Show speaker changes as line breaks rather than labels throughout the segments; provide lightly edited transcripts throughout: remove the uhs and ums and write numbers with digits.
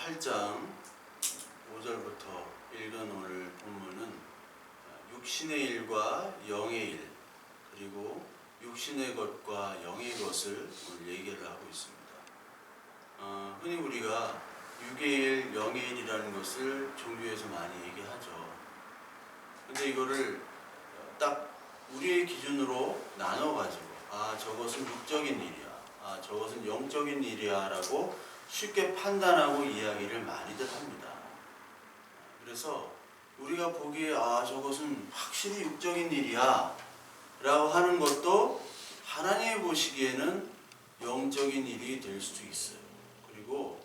8장 5절부터 읽은 오늘 본문은 육신의 일과 영의 일, 그리고 육신의 것과 영의 것을 오늘 얘기를 하고 있습니다. 흔히 우리가 육의 일, 영의 일이라는 것을 종교에서 많이 얘기하죠. 근데 이거를 딱 우리의 기준으로 나눠가지고 저것은 육적인 일이야, 저것은 영적인 일이야 라고 쉽게 판단하고 이야기를 많이들 합니다. 그래서 우리가 보기에 저것은 확실히 육적인 일이야 라고 하는 것도 하나님이 보시기에는 영적인 일이 될 수도 있어요. 그리고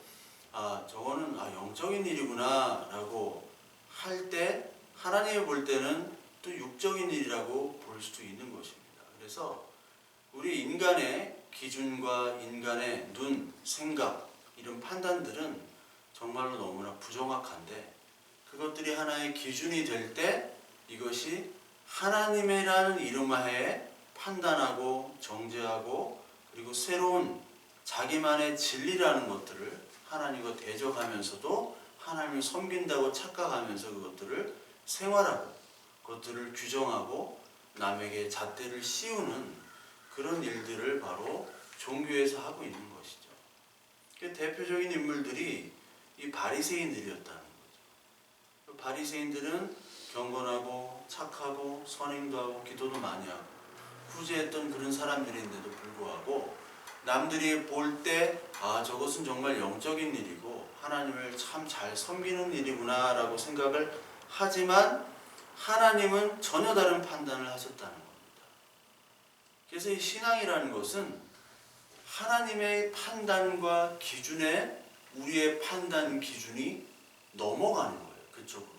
저거는 영적인 일이구나 라고 할 때 하나님이 볼 때는 또 육적인 일이라고 볼 수도 있는 것입니다. 그래서 우리 인간의 기준과 인간의 눈, 생각, 이런 판단들은 정말로 너무나 부정확한데, 그것들이 하나의 기준이 될 때 이것이 하나님이라는 이름 하에 판단하고 정죄하고, 그리고 새로운 자기만의 진리라는 것들을 하나님과 대적하면서도 하나님을 섬긴다고 착각하면서 그것들을 생활하고 그것들을 규정하고 남에게 잣대를 씌우는 그런 일들을 바로 종교에서 하고 있는 것이죠. 대표적인 인물들이 이 바리새인들이었다는 거죠. 바리새인들은 경건하고 착하고 선행도 하고 기도도 많이 하고 구제했던 그런 사람들인데도 불구하고 남들이 볼 때 저것은 정말 영적인 일이고 하나님을 참 잘 섬기는 일이구나 라고 생각을 하지만 하나님은 전혀 다른 판단을 하셨다는 겁니다. 그래서 이 신앙이라는 것은 하나님의 판단과 기준에 우리의 판단 기준이 넘어가는 거예요. 그쪽으로.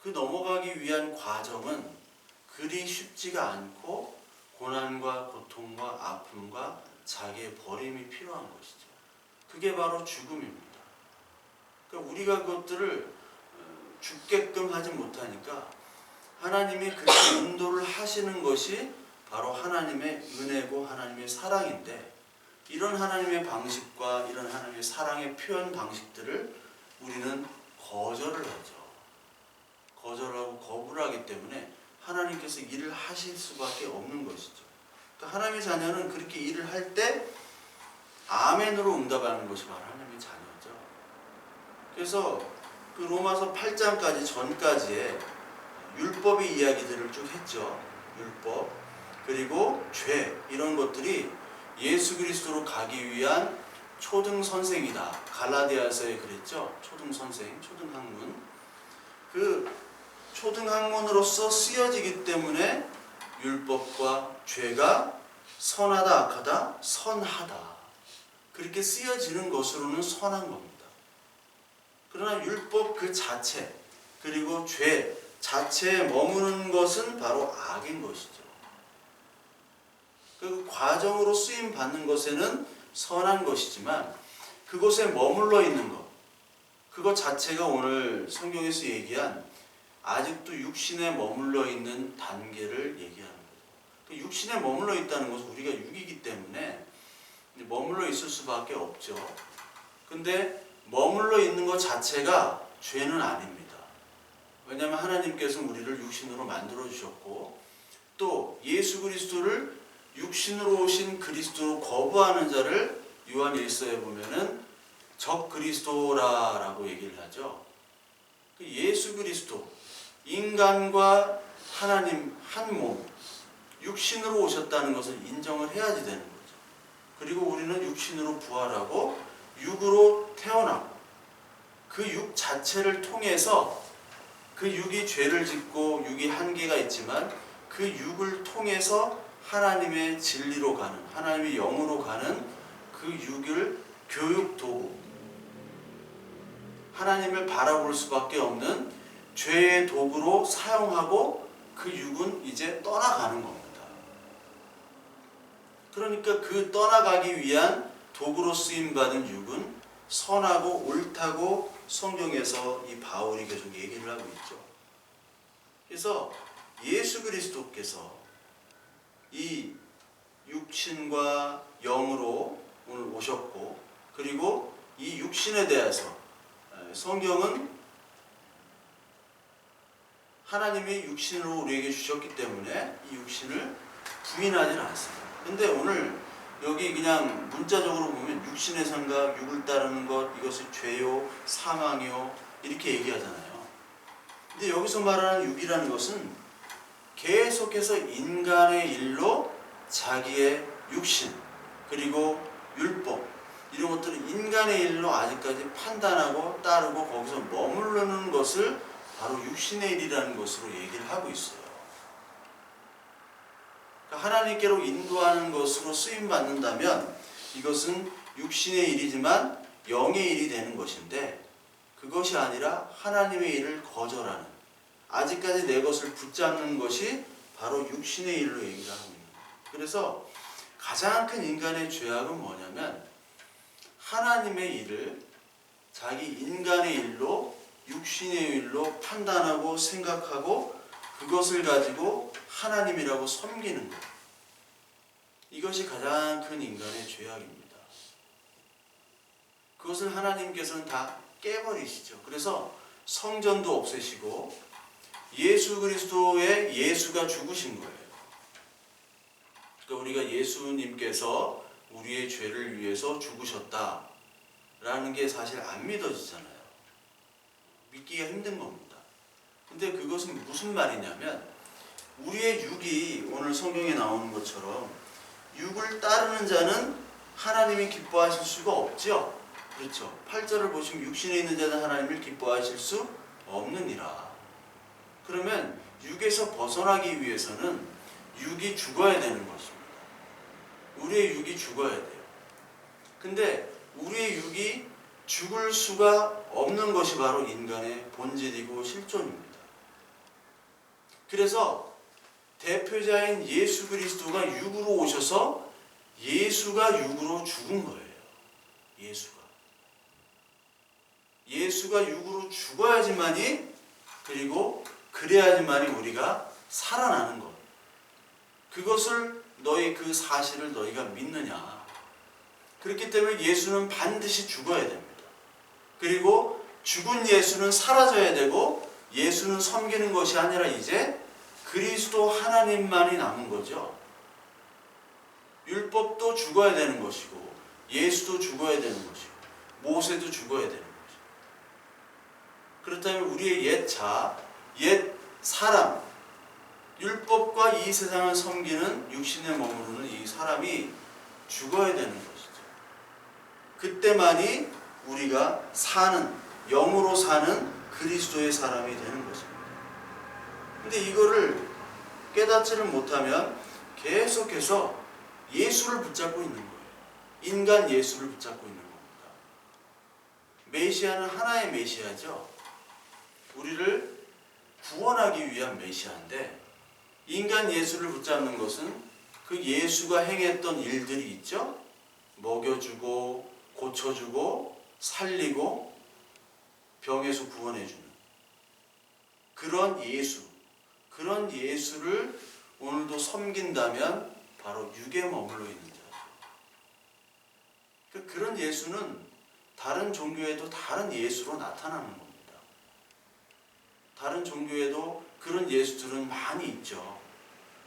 그 넘어가기 위한 과정은 그리 쉽지가 않고 고난과 고통과 아픔과 자기의 버림이 필요한 것이죠. 그게 바로 죽음입니다. 그러니까 우리가 그것들을 죽게끔 하지 못하니까 하나님이 그렇게 인도를 하시는 것이 바로 하나님의 은혜고 하나님의 사랑인데, 이런 하나님의 방식과 이런 하나님의 사랑의 표현 방식들을 우리는 거절을 하죠. 거절하고 거부를 하기 때문에 하나님께서 일을 하실 수밖에 없는 것이죠. 그러니까 하나님의 자녀는 그렇게 일을 할 때 아멘으로 응답하는 것이 바로 하나님의 자녀죠. 그래서 그 로마서 8장까지 전까지의 율법의 이야기들을 쭉 했죠. 율법, 그리고 죄, 이런 것들이 예수 그리스도로 가기 위한 초등선생이다. 갈라디아서에 그랬죠. 초등선생, 초등학문. 그 초등학문으로서 쓰여지기 때문에 율법과 죄가 선하다, 악하다, 선하다, 그렇게 쓰여지는 것으로는 선한 겁니다. 그러나 율법 그 자체, 그리고 죄 자체에 머무는 것은 바로 악인 것이죠. 그 과정으로 쓰임 받는 것에는 선한 것이지만 그곳에 머물러 있는 것, 그것 자체가 오늘 성경에서 얘기한 아직도 육신에 머물러 있는 단계를 얘기하는 거죠. 육신에 머물러 있다는 것은 우리가 육이기 때문에 머물러 있을 수밖에 없죠. 근데 머물러 있는 것 자체가 죄는 아닙니다. 왜냐하면 하나님께서는 우리를 육신으로 만들어 주셨고, 또 예수 그리스도를 육신으로 오신 그리스도로 거부하는 자를 요한 1서에 보면은 적 그리스도라라고 얘기를 하죠. 예수 그리스도, 인간과 하나님 한 몸, 육신으로 오셨다는 것을 인정을 해야지 되는 거죠. 그리고 우리는 육신으로 부활하고 육으로 태어나고 그 육 자체를 통해서, 그 육이 죄를 짓고 육이 한계가 있지만 그 육을 통해서 하나님의 진리로 가는, 하나님의 영으로 가는 그 육을 교육 도구, 하나님을 바라볼 수밖에 없는 죄의 도구로 사용하고 그 육은 이제 떠나가는 겁니다. 그러니까 그 떠나가기 위한 도구로 쓰임받은 육은 선하고 옳다고 성경에서 이 바울이 계속 얘기를 하고 있죠. 그래서 예수 그리스도께서 이 육신과 영으로 오늘 오셨고, 그리고 이 육신에 대해서 성경은 하나님이 육신으로 우리에게 주셨기 때문에 이 육신을 부인하지는 않습니다. 근데 오늘 여기 그냥 문자적으로 보면 육신의 생각, 육을 따르는 것, 이것이 죄요, 사망이요 이렇게 얘기하잖아요. 근데 여기서 말하는 육이라는 것은 계속해서 인간의 일로 자기의 육신 그리고 율법 이런 것들은 인간의 일로 아직까지 판단하고 따르고 거기서 머무르는 것을 바로 육신의 일이라는 것으로 얘기를 하고 있어요. 그러니까 하나님께로 인도하는 것으로 쓰임받는다면 이것은 육신의 일이지만 영의 일이 되는 것인데 그것이 아니라 하나님의 일을 거절하는 아직까지 내 것을 붙잡는 것이 바로 육신의 일로 얘기를 하고 있는 거예요. 그래서 가장 큰 인간의 죄악은 뭐냐면 하나님의 일을 자기 인간의 일로 육신의 일로 판단하고 생각하고 그것을 가지고 하나님이라고 섬기는 것. 이것이 가장 큰 인간의 죄악입니다. 그것을 하나님께서는 다 깨버리시죠. 그래서 성전도 없애시고 예수 그리스도의 예수가 죽으신 거예요. 그러니까 우리가 예수님께서 우리의 죄를 위해서 죽으셨다라는 게 사실 안 믿어지잖아요. 믿기가 힘든 겁니다. 근데 그것은 무슨 말이냐면 우리의 육이 오늘 성경에 나오는 것처럼 육을 따르는 자는 하나님이 기뻐하실 수가 없죠. 그렇죠. 8절을 보시면 육신에 있는 자는 하나님을 기뻐하실 수 없느니라. 그러면 육에서 벗어나기 위해서는 육이 죽어야 되는 것입니다. 우리의 육이 죽어야 돼요. 근데 우리의 육이 죽을 수가 없는 것이 바로 인간의 본질이고 실존입니다. 그래서 대표자인 예수 그리스도가 육으로 오셔서 예수가 육으로 죽은 거예요. 예수가 육으로 죽어야지만이 그리고 그래야지만이 우리가 살아나는 것. 그것을 너희 그 사실을 너희가 믿느냐. 그렇기 때문에 예수는 반드시 죽어야 됩니다. 그리고 죽은 예수는 사라져야 되고 예수는 섬기는 것이 아니라 이제 그리스도 하나님만이 남은 거죠. 율법도 죽어야 되는 것이고 예수도 죽어야 되는 것이고 모세도 죽어야 되는 것이고 그렇다면 우리의 옛 자, 옛 사람 율법과 이 세상을 섬기는 육신에 머무르는 이 사람이 죽어야 되는 것이죠. 그때만이 우리가 사는 영으로 사는 그리스도의 사람이 되는 것입니다. 근데 이거를 깨닫지를 못하면 계속해서 예수를 붙잡고 있는 거예요. 인간 예수를 붙잡고 있는 겁니다. 메시아는 하나의 메시아죠. 우리를 구원하기 위한 메시아인데 인간 예수를 붙잡는 것은 그 예수가 행했던 일들이 있죠. 먹여주고 고쳐주고 살리고 병에서 구원해주는 그런 예수를 오늘도 섬긴다면 바로 육에 머물러 있는 자죠. 그런 예수는 다른 종교에도 다른 예수로 나타나는 겁니다. 다른 종교에도 그런 예수들은 많이 있죠.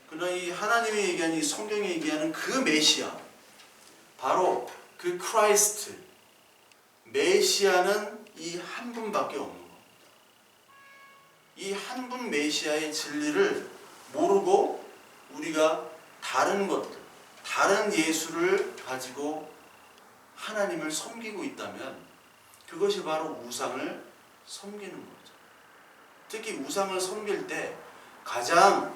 그러나 이 하나님이 얘기하는 이 성경이 얘기하는 그 메시아 바로 그 크라이스트 메시아는 이 한 분밖에 없는 겁니다. 이 한 분 메시아의 진리를 모르고 우리가 다른 것들 다른 예수를 가지고 하나님을 섬기고 있다면 그것이 바로 우상을 섬기는 거죠. 특히 우상을 섬길 때 가장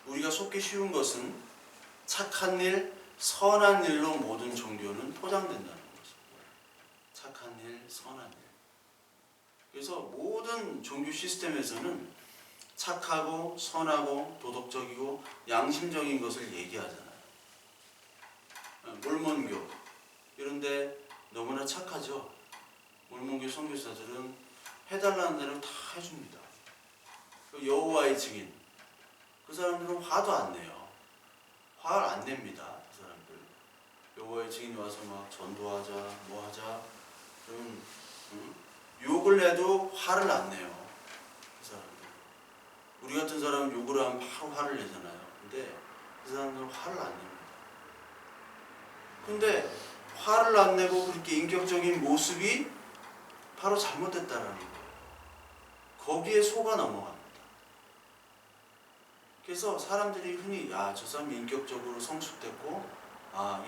우리가 속기 쉬운 것은 착한 일, 선한 일로 모든 종교는 포장된다는 것입니다. 착한 일, 선한 일. 그래서 모든 종교 시스템에서는 착하고 선하고 도덕적이고 양심적인 것을 얘기하잖아요. 몰몬교 이런데 너무나 착하죠. 몰몬교 선교사들은 해달라는 대로 다 해줍니다. 여호와의 증인 그 사람들은 화도 안 내요. 화를 안 냅니다. 그 사람들. 여호와의 증인이 와서 막 전도하자 뭐 하자 그러면 욕을 해도 화를 안 내요. 그 사람들. 우리 같은 사람은 욕을 하면 바로 화를 내잖아요. 근데 그 사람들은 화를 안 냅니다. 근데 화를 안 내고 그렇게 인격적인 모습이 바로 잘못됐다라는 거예요. 거기에 속아 넘어갑니다. 그래서 사람들이 흔히 저 사람이 인격적으로 성숙됐고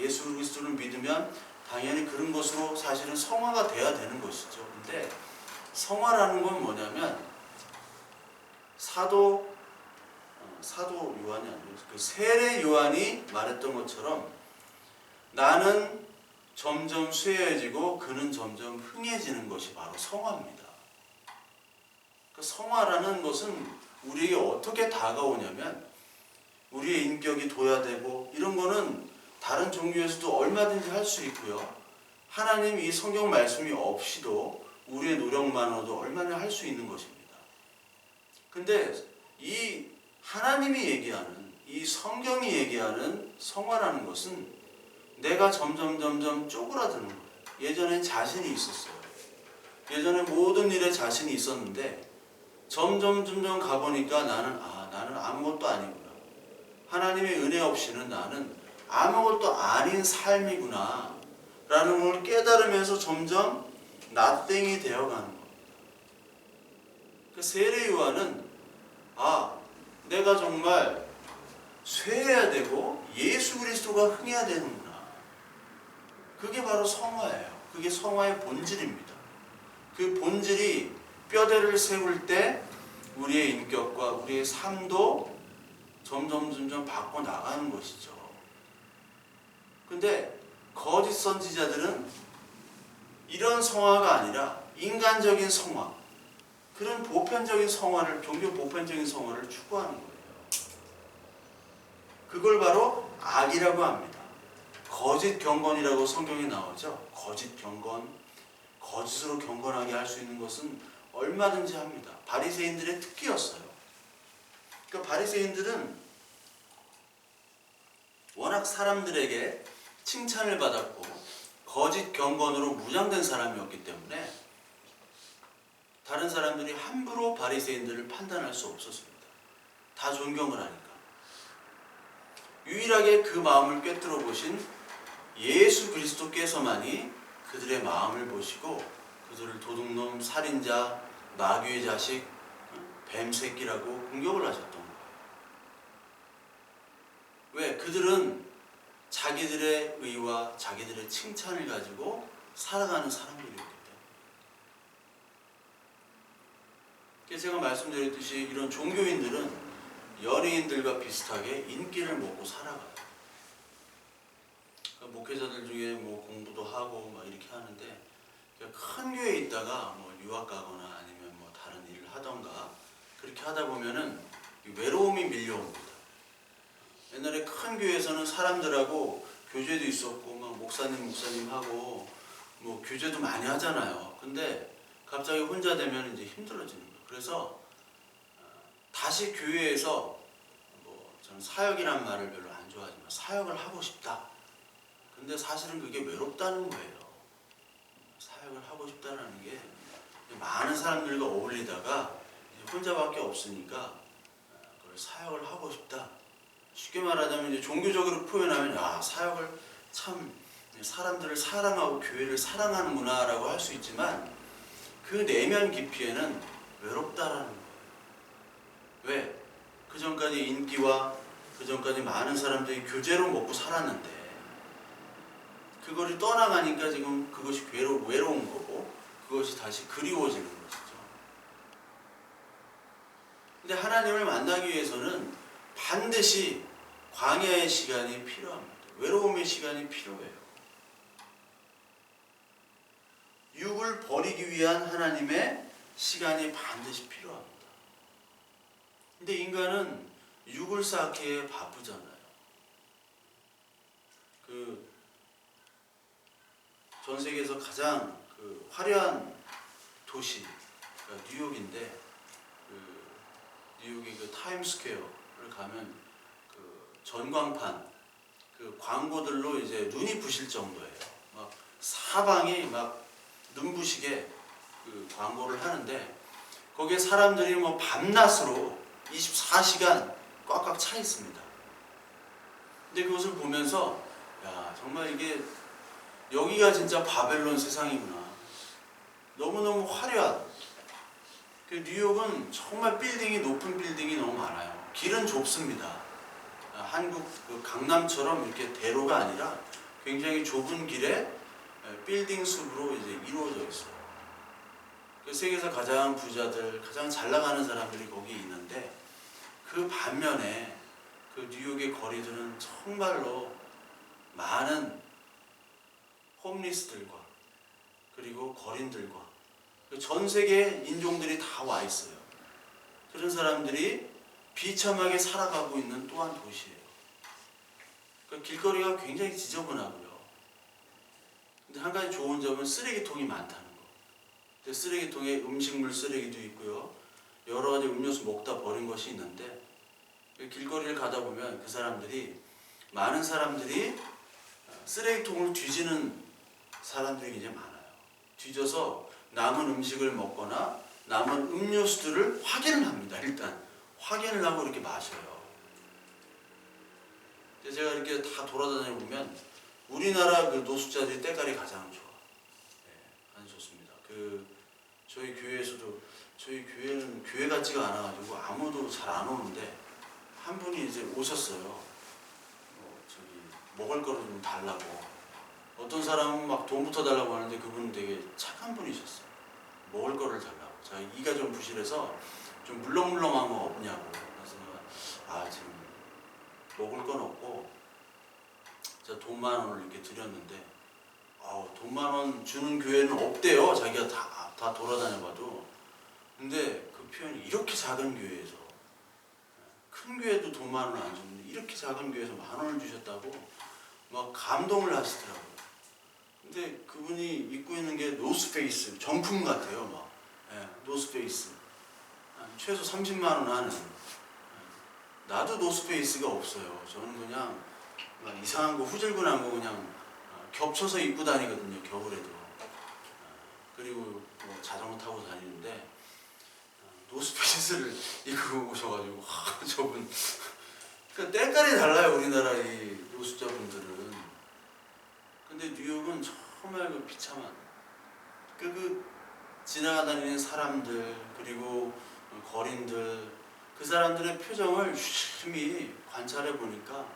예수 그리스도를 믿으면 당연히 그런 것으로 사실은 성화가 돼야 되는 것이죠. 근데 성화라는 건 뭐냐면 사도 요한이 아니고 그 세례 요한이 말했던 것처럼 나는 점점 쇠해지고 그는 점점 흥해지는 것이 바로 성화입니다. 그 성화라는 것은 우리에게 어떻게 다가오냐면 우리의 인격이 도야되고 이런 거는 다른 종교에서도 얼마든지 할 수 있고요. 하나님 이 성경 말씀이 없이도 우리의 노력만으로도 얼마나 할 수 있는 것입니다. 근데 이 하나님이 얘기하는 이 성경이 얘기하는 성화라는 것은 내가 점점 쪼그라드는 거예요. 예전엔 자신이 있었어요. 예전에 모든 일에 자신이 있었는데 점점 가보니까 나는 아무것도 아니구나. 하나님의 은혜 없이는 나는 아무것도 아닌 삶이구나 라는 걸 깨달으면서 점점 나땡이 되어가는 거예요. 그 세례 요한은 내가 정말 쇠해야 되고 예수 그리스도가 흥해야 되는구나. 그게 바로 성화예요. 그게 성화의 본질입니다. 그 본질이 뼈대를 세울 때 우리의 인격과 우리의 삶도 점점 바꿔 나가는 것이죠. 근데 거짓 선지자들은 이런 성화가 아니라 인간적인 성화, 그런 보편적인 성화를, 종교 보편적인 성화를 추구하는 거예요. 그걸 바로 악이라고 합니다. 거짓 경건이라고 성경에 나오죠. 거짓 경건, 거짓으로 경건하게 할 수 있는 것은 얼마든지 합니다. 바리새인들의 특기였어요. 그러니까 바리새인들은 워낙 사람들에게 칭찬을 받았고 거짓 경건으로 무장된 사람이었기 때문에 다른 사람들이 함부로 바리새인들을 판단할 수 없었습니다. 다 존경을 하니까. 유일하게 그 마음을 꿰뚫어 보신 예수 그리스도께서만이 그들의 마음을 보시고 그들을 도둑놈, 살인자, 마귀의 자식, 뱀 새끼라고 공격을 하셨던 거예요. 왜? 그들은 자기들의 의와 자기들의 칭찬을 가지고 살아가는 사람들이었기 때문에. 그래서 제가 말씀드렸듯이 이런 종교인들은 연예인들과 비슷하게 인기를 먹고 살아가요. 그러니까 목회자들 중에 뭐 공부도 하고 막 이렇게 하는데 큰 교회에 있다가 뭐 유학 가거나 아니면 뭐 다른 일을 하던가 그렇게 하다 보면은 외로움이 밀려옵니다. 옛날에 큰 교회에서는 사람들하고 교제도 있었고 막 목사님 하고 뭐 교제도 많이 하잖아요. 근데 갑자기 혼자 되면 이제 힘들어지는 거예요. 그래서 다시 교회에서 저는 사역이란 말을 별로 안 좋아하지만 사역을 하고 싶다. 근데 사실은 그게 외롭다는 거예요. 사역을 하고 싶다는 게 많은 사람들과 어울리다가 혼자밖에 없으니까 그걸 사역을 하고 싶다. 쉽게 말하자면 이제 종교적으로 표현하면 사역을 참 사람들을 사랑하고 교회를 사랑하는구나 라고 할 수 있지만 그 내면 깊이에는 외롭다라는 거예요. 왜? 그 전까지 인기와 그 전까지 많은 사람들이 교제로 먹고 살았는데 그거를 떠나가니까 지금 그것이 외로운 거고 그것이 다시 그리워지는 것이죠. 근데 하나님을 만나기 위해서는 반드시 광야의 시간이 필요합니다. 외로움의 시간이 필요해요. 육을 버리기 위한 하나님의 시간이 반드시 필요합니다. 근데 인간은 육을 쌓기에 바쁘잖아요. 전 세계에서 가장 화려한 도시가 뉴욕인데 뉴욕의 타임스퀘어를 가면 전광판 그 광고들로 이제 눈이 부실 정도예요. 막 사방이 막 눈부시게 그 광고를 하는데 거기에 사람들이 뭐 밤낮으로 24시간 꽉꽉 차 있습니다. 근데 그것을 보면서 야, 정말 이게 여기가 진짜 바벨론 세상이구나. 너무너무 화려한. 그 뉴욕은 정말 빌딩이 높은 빌딩이 너무 많아요. 길은 좁습니다. 한국 그 강남처럼 이렇게 대로가 아니라 굉장히 좁은 길에 빌딩 숲으로 이제 이루어져 있어요. 그 세계에서 가장 부자들, 가장 잘 나가는 사람들이 거기 있는데 그 반면에 그 뉴욕의 거리들은 정말로 많은 홈리스들과 그리고 거린들과 전 세계 인종들이 다 와 있어요. 그런 사람들이 비참하게 살아가고 있는 또한 도시예요. 그 길거리가 굉장히 지저분하고요. 근데 한 가지 좋은 점은 쓰레기통이 많다는 거. 근데 쓰레기통에 음식물 쓰레기도 있고요. 여러 가지 음료수 먹다 버린 것이 있는데 길거리를 가다 보면 그 사람들이 많은 사람들이 쓰레기통을 뒤지는 사람들이 굉장히 많아요. 뒤져서 남은 음식을 먹거나 남은 음료수들을 확인을 합니다. 일단 확인을 하고 이렇게 마셔요. 제가 이렇게 다 돌아다녀 보면 우리나라 그 노숙자들이 때깔이 가장 좋아. 네, 아주 좋습니다. 그 저희 교회에서도 저희 교회는 교회 같지가 않아가지고 아무도 잘 안 오는데 한 분이 이제 오셨어요. 저기 먹을 거를 좀 달라고. 어떤 사람은 막 돈부터 달라고 하는데 그분은 되게 착한 분이셨어요. 먹을 거를 달라고. 제가 이가 좀 부실해서 좀 물렁물렁한 거 없냐고. 그래서 지금 먹을 건 없고 제가 돈 10,000원을 이렇게 드렸는데 돈 10,000원 주는 교회는 없대요. 자기가 다 돌아다녀봐도. 근데 그 표현이 이렇게 작은 교회에서 큰 교회도 돈 10,000원 안 주는데 이렇게 작은 교회에서 10,000원을 주셨다고 막 감동을 하시더라고요. 근데 그분이 입고 있는 게 노스페이스 정품 같아요. 막 노스페이스 최소 30만 원 하는. 나도 노스페이스가 없어요. 저는 그냥 막 이상한 거 후질근한 거 그냥 겹쳐서 입고 다니거든요. 겨울에도. 그리고 뭐 자전거 타고 다니는데 노스페이스를 입고 오셔가지고 저분 그러니까 때깔이 달라요. 우리나라 이 노숙자분들은. 근데 뉴욕은 정말 그 비참한 그 지나다니는 사람들 그리고 거린들 그 사람들의 표정을 유심히 관찰해 보니까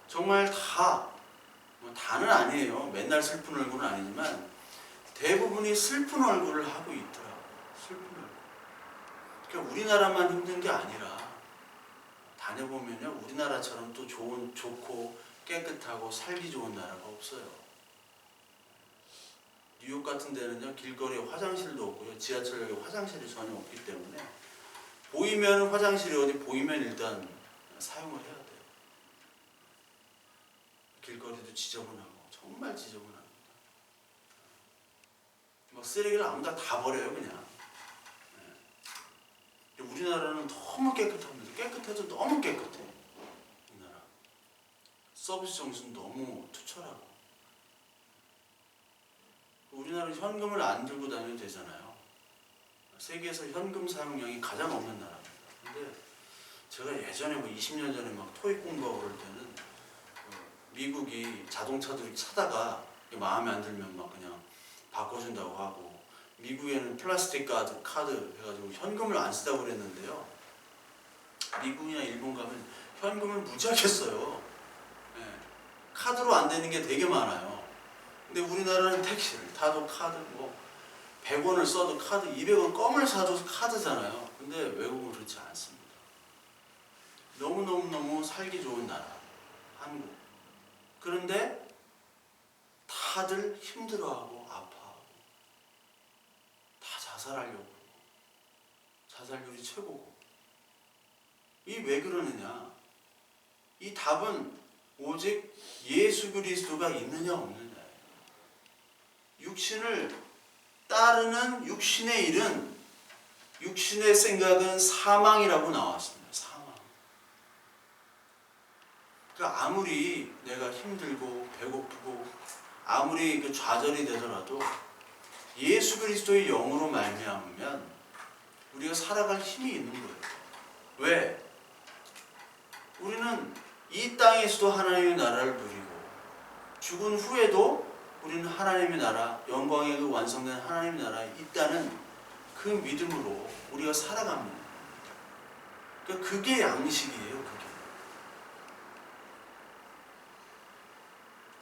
정말 다는 아니에요. 맨날 슬픈 얼굴은 아니지만 대부분이 슬픈 얼굴을 하고 있더라고요. 슬픈 얼굴. 그러니까 우리나라만 힘든 게 아니라 다녀보면요 우리나라처럼 또 좋고 깨끗하고 살기 좋은 나라가 없어요. 뉴욕 같은 데는요 길거리에 화장실도 없고요 지하철역에 화장실이 전혀 없기 때문에 보이면 화장실이 어디 보이면 일단 사용을 해야 돼요. 길거리도 지저분하고 정말 지저분합니다. 막 쓰레기를 아무나 다 버려요 그냥. 우리나라는 너무 깨끗합니다. 깨끗해도 너무 깨끗해. 우리나라 서비스 정신 너무 투철하고. 우리나라는 현금을 안 들고 다녀도 되잖아요. 세계에서 현금 사용량이 가장 없는 나라입니다. 근데 제가 예전에 20년 전에 막 토익 공부하고 그럴 때는 미국이 자동차들 사다가 마음에 안 들면 막 그냥 바꿔준다고 하고 미국에는 플라스틱 카드 해가지고 현금을 안 쓰다고 그랬는데요. 미국이나 일본 가면 현금을 무지하게 써요. 카드로 안 되는 게 되게 많아요. 근데 우리나라는 택시를 타도 카드 100원을 써도 카드 200원 껌을 사도 카드잖아요. 근데 외국은 그렇지 않습니다. 너무 살기 좋은 나라 한국. 그런데 다들 힘들어하고 아파하고 다 자살하려고 자살률이 최고고. 이 왜 그러느냐? 이 답은 오직 예수 그리스도가 있느냐 없느냐예요. 육신을 따르는 육신의 일은 육신의 생각은 사망이라고 나왔습니다. 사망. 그 아무리 내가 힘들고 배고프고 아무리 그 좌절이 되더라도 예수 그리스도의 영으로 말미암으면 우리가 살아갈 힘이 있는 거예요. 왜? 우리는 이 땅에서도 하나님의 나라를 누리고 죽은 후에도 우리는 하나님의 나라, 영광의 그 완성된 하나님의 나라에 있다는 그 믿음으로 우리가 살아갑니다. 그러니까 그게 양식이에요. 그게.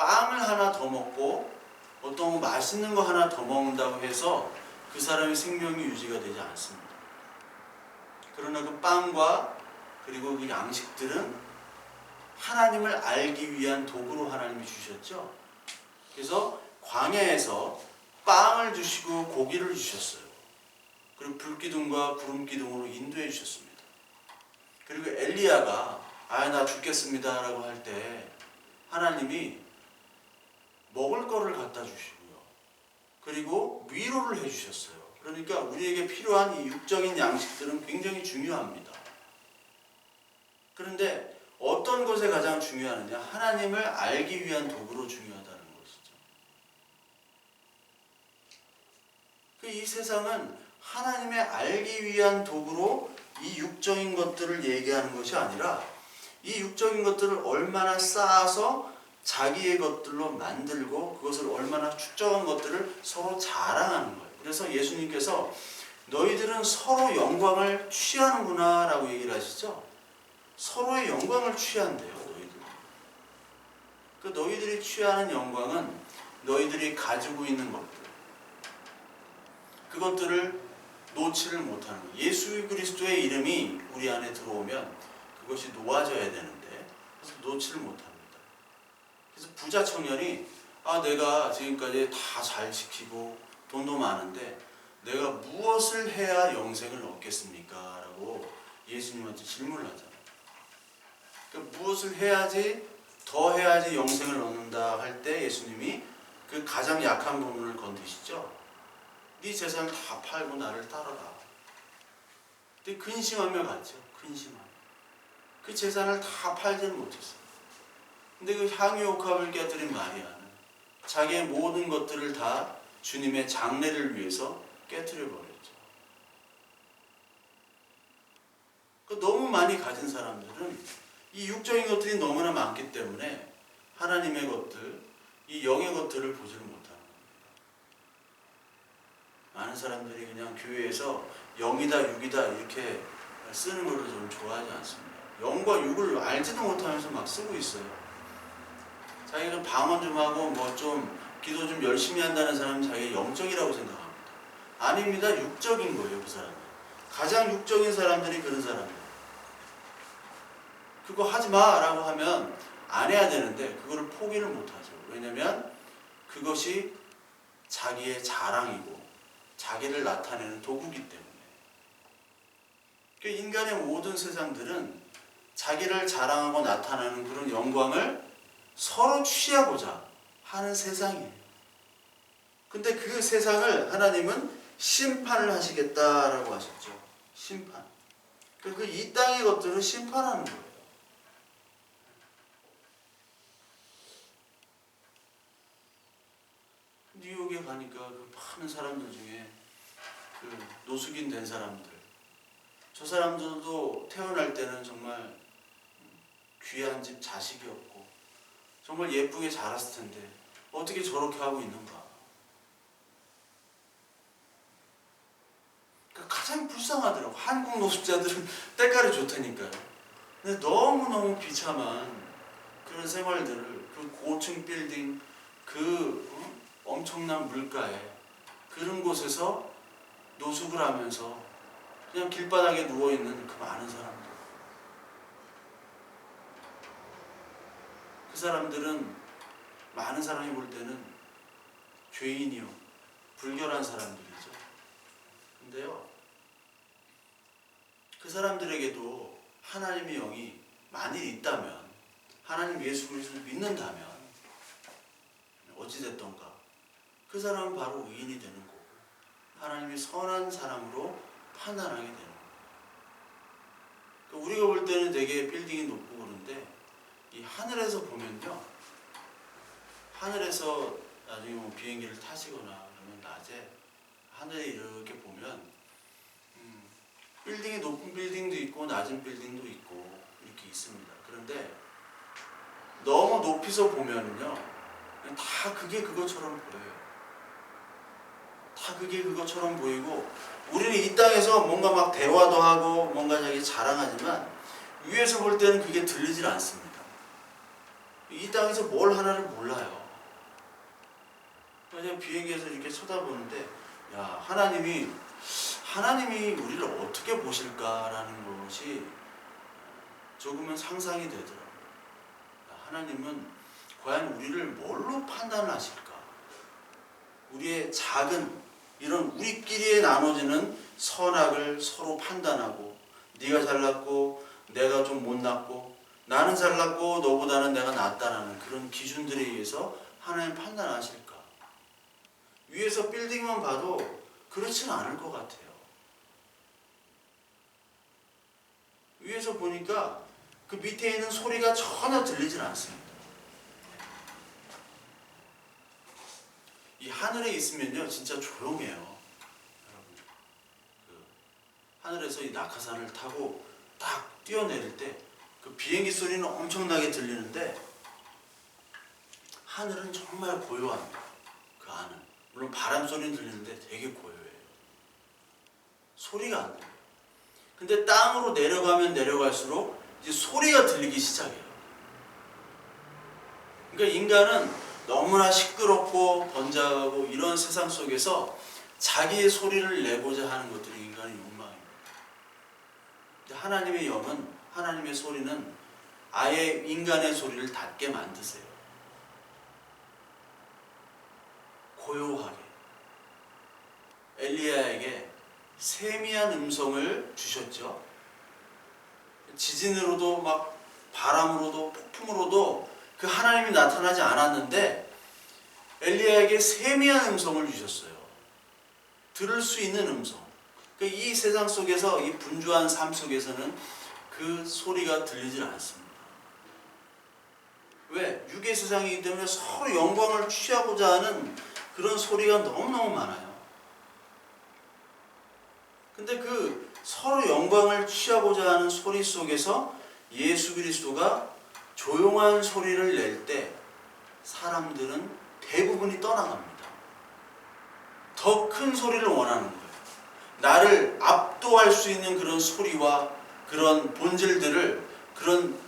빵을 하나 더 먹고 어떤 맛있는 거 하나 더 먹는다고 해서 그 사람의 생명이 유지가 되지 않습니다. 그러나 그 빵과 그리고 그 양식들은 하나님을 알기 위한 도구로 하나님이 주셨죠. 그래서 광야에서 빵을 주시고 고기를 주셨어요. 그리고 불기둥과 구름기둥으로 인도해 주셨습니다. 그리고 엘리야가 나 죽겠습니다 라고 할 때 하나님이 먹을 거를 갖다 주시고요. 그리고 위로를 해 주셨어요. 그러니까 우리에게 필요한 이 육적인 양식들은 굉장히 중요합니다. 그런데 어떤 것에 가장 중요하느냐? 하나님을 알기 위한 도구로 중요하다는 것이죠. 이 세상은 하나님의 알기 위한 도구로 이 육적인 것들을 얘기하는 것이 아니라 이 육적인 것들을 얼마나 쌓아서 자기의 것들로 만들고 그것을 얼마나 축적한 것들을 서로 자랑하는 거예요. 그래서 예수님께서 너희들은 서로 영광을 취하는구나 라고 얘기를 하시죠. 서로의 영광을 취한대요. 너희들이 취하는 영광은 너희들이 가지고 있는 것들, 그것들을 놓지를 못하는 거예요. 예수 그리스도의 이름이 우리 안에 들어오면 그것이 놓아져야 되는데 그래서 놓지를 못합니다. 그래서 부자 청년이 내가 지금까지 다 잘 지키고 돈도 많은데 내가 무엇을 해야 영생을 얻겠습니까? 라고 예수님한테 질문을 하잖아요. 그러니까 무엇을 해야지 더 해야지 영생을 얻는다 할 때 예수님이 그 가장 약한 부분을 건드시죠. 네 재산 다 팔고 나를 따라라. 근데 근심하며 갔죠. 근심하며. 그 재산을 다 팔지는 못했어요. 근데 그 향유옥합을 깨뜨린 마리아는 자기의 모든 것들을 다 주님의 장례를 위해서 깨뜨려 버렸죠. 너무 많이 가진 사람들은 이 육적인 것들이 너무나 많기 때문에 하나님의 것들, 이 영의 것들을 보지를 못하는 겁니다. 많은 사람들이 그냥 교회에서 영이다 육이다 이렇게 쓰는 것을 좀 좋아하지 않습니다. 영과 육을 알지도 못하면서 막 쓰고 있어요. 자기가 좀 방언 좀 하고 뭐 좀 기도 좀 열심히 한다는 사람은 자기가 영적이라고 생각합니다. 아닙니다. 육적인 거예요. 그 사람은. 가장 육적인 사람들이 그런 사람이에요. 그거 하지 마라고 하면 안 해야 되는데 그거를 포기를 못하죠. 왜냐하면 그것이 자기의 자랑이고 자기를 나타내는 도구이기 때문에. 인간의 모든 세상들은 자기를 자랑하고 나타내는 그런 영광을 서로 취하고자 하는 세상이에요. 근데 그 세상을 하나님은 심판을 하시겠다라고 하셨죠. 심판. 그 이 땅의 것들을 심판하는 거예요. 뉴욕에 가니까 그 많은 사람들 중에 그 노숙인 된 사람들, 저 사람들도 태어날 때는 정말 귀한 집 자식이 없고 정말 예쁘게 자랐을 텐데 어떻게 저렇게 하고 있는가? 그러니까 가장 불쌍하더라고. 한국 노숙자들은 때깔이 좋다니까요. 근데 너무너무 비참한 그런 생활들을 그 고층 빌딩 엄청난 물가에 그런 곳에서 노숙을 하면서 그냥 길바닥에 누워있는 그 많은 사람들. 그 사람들은 많은 사람이 볼 때는 죄인이요, 불결한 사람들이죠. 근데요, 그 사람들에게도 하나님의 영이 만일 있다면, 하나님 예수 그리스도를 믿는다면 어찌됐던가 그 사람은 바로 의인이 되는 거고 하나님이 선한 사람으로 판단하게 되는 거예요. 우리가 볼 때는 되게 빌딩이 높고 그런데 이 하늘에서 보면요, 하늘에서 나중에 뭐 비행기를 타시거나 그러면 낮에 하늘에 이렇게 보면 빌딩이 높은 빌딩도 있고 낮은 빌딩도 있고 이렇게 있습니다. 그런데 너무 높이서 보면은요, 다 그게 그것처럼 보여요. 다 그게 그것처럼 보이고, 우리는 이 땅에서 뭔가 막 대화도 하고 뭔가 자기 자랑하지만 위에서 볼 때는 그게 들리질 않습니다. 이 땅에서 뭘 하나를 몰라요. 그냥 비행기에서 이렇게 쳐다보는데, 야, 하나님이 우리를 어떻게 보실까라는 것이 조금은 상상이 되더라고요. 하나님은 과연 우리를 뭘로 판단하실까? 우리의 작은 이런 우리끼리에 나눠지는 선악을 서로 판단하고, 네가 잘났고 내가 좀 못났고, 나는 잘났고 너보다는 내가 낫다라는 그런 기준들에 의해서 하나님 판단하실까? 위에서 빌딩만 봐도 그렇지는 않을 것 같아요. 위에서 보니까 그 밑에 있는 소리가 전혀 들리질 않습니다. 이 하늘에 있으면요, 진짜 조용해요. 여러분, 하늘에서 이 낙하산을 타고 딱 뛰어내릴 때 그 비행기 소리는 엄청나게 들리는데 하늘은 정말 고요합니다. 그 안은. 물론 바람 소리는 들리는데 되게 고요해요. 소리가 안 들려요. 근데 땅으로 내려가면 내려갈수록 이제 소리가 들리기 시작해요. 그러니까 인간은 너무나 시끄럽고 번잡하고 이런 세상 속에서 자기의 소리를 내고자 하는 것들이 인간의 욕망입니다. 근데 하나님의 영은, 하나님의 소리는 아예 인간의 소리를 닫게 만드세요. 고요하게. 엘리야에게 세미한 음성을 주셨죠. 지진으로도 막 바람으로도 폭풍으로도 그 하나님이 나타나지 않았는데 엘리야에게 세미한 음성을 주셨어요. 들을 수 있는 음성. 이 세상 속에서, 이 분주한 삶 속에서는 그 소리가 들리질 않습니다. 왜? 육의 세상이기 때문에 서로 영광을 취하고자 하는 그런 소리가 너무너무 많아요. 근데 그 서로 영광을 취하고자 하는 소리 속에서 예수 그리스도가 조용한 소리를 낼 때 사람들은 대부분이 떠나갑니다. 더 큰 소리를 원하는 거예요. 나를 압도할 수 있는 그런 소리와 그런 본질들을, 그런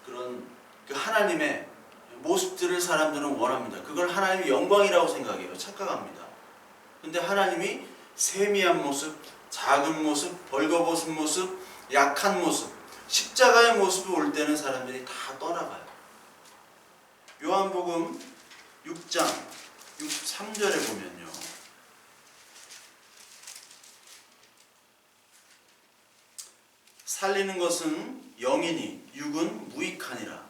그 하나님의 모습들을 사람들은 원합니다. 그걸 하나님의 영광이라고 생각해요. 착각합니다. 근데 하나님이 세미한 모습, 작은 모습, 벌거벗은 모습, 약한 모습, 십자가의 모습이 올 때는 사람들이 다 떠나가요. 요한복음 6장 63절에 보면요, 살리는 것은 영이니 육은 무익하니라.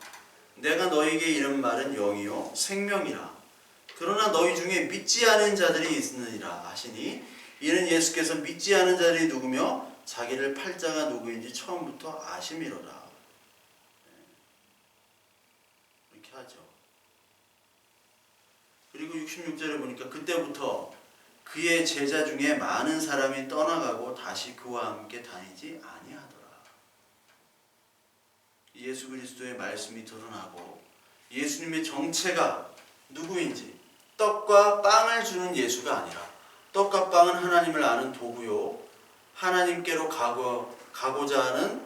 내가 너희에게 이런 말은 영이요 생명이라. 그러나 너희 중에 믿지 않은 자들이 있느니라 하시니, 이는 예수께서 믿지 않은 자들이 누구며 자기를 팔 자가 누구인지 처음부터 아심이로라. 이렇게 하죠. 그리고 66절에 보니까 그때부터 그의 제자 중에 많은 사람이 떠나가고 다시 그와 함께 다니지 아니하더라. 예수 그리스도의 말씀이 드러나고 예수님의 정체가 누구인지, 떡과 빵을 주는 예수가 아니라, 떡과 빵은 하나님을 아는 도구요, 하나님께로 가고자 하는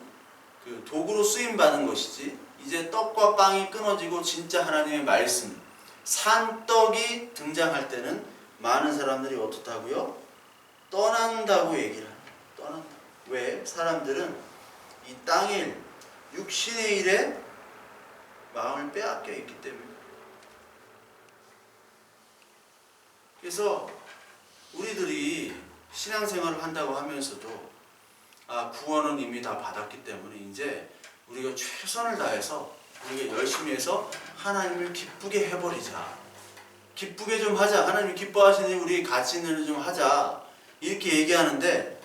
그 도구로 쓰임받는 것이지, 이제 떡과 빵이 끊어지고 진짜 하나님의 말씀, 산떡이 등장할 때는 많은 사람들이 어떻다고요? 떠난다고 얘기를 합니다. 떠난다. 왜? 사람들은 이 땅의 일, 육신의 일에 마음을 빼앗겨 있기 때문에. 그래서 우리들이 신앙생활을 한다고 하면서도 구원은 이미 다 받았기 때문에 이제 우리가 최선을 다해서, 우리가 열심히 해서 하나님을 기쁘게 해버리자, 기쁘게 좀 하자, 하나님이 기뻐하시니 우리 가치 있는 일 좀 하자, 이렇게 얘기하는데,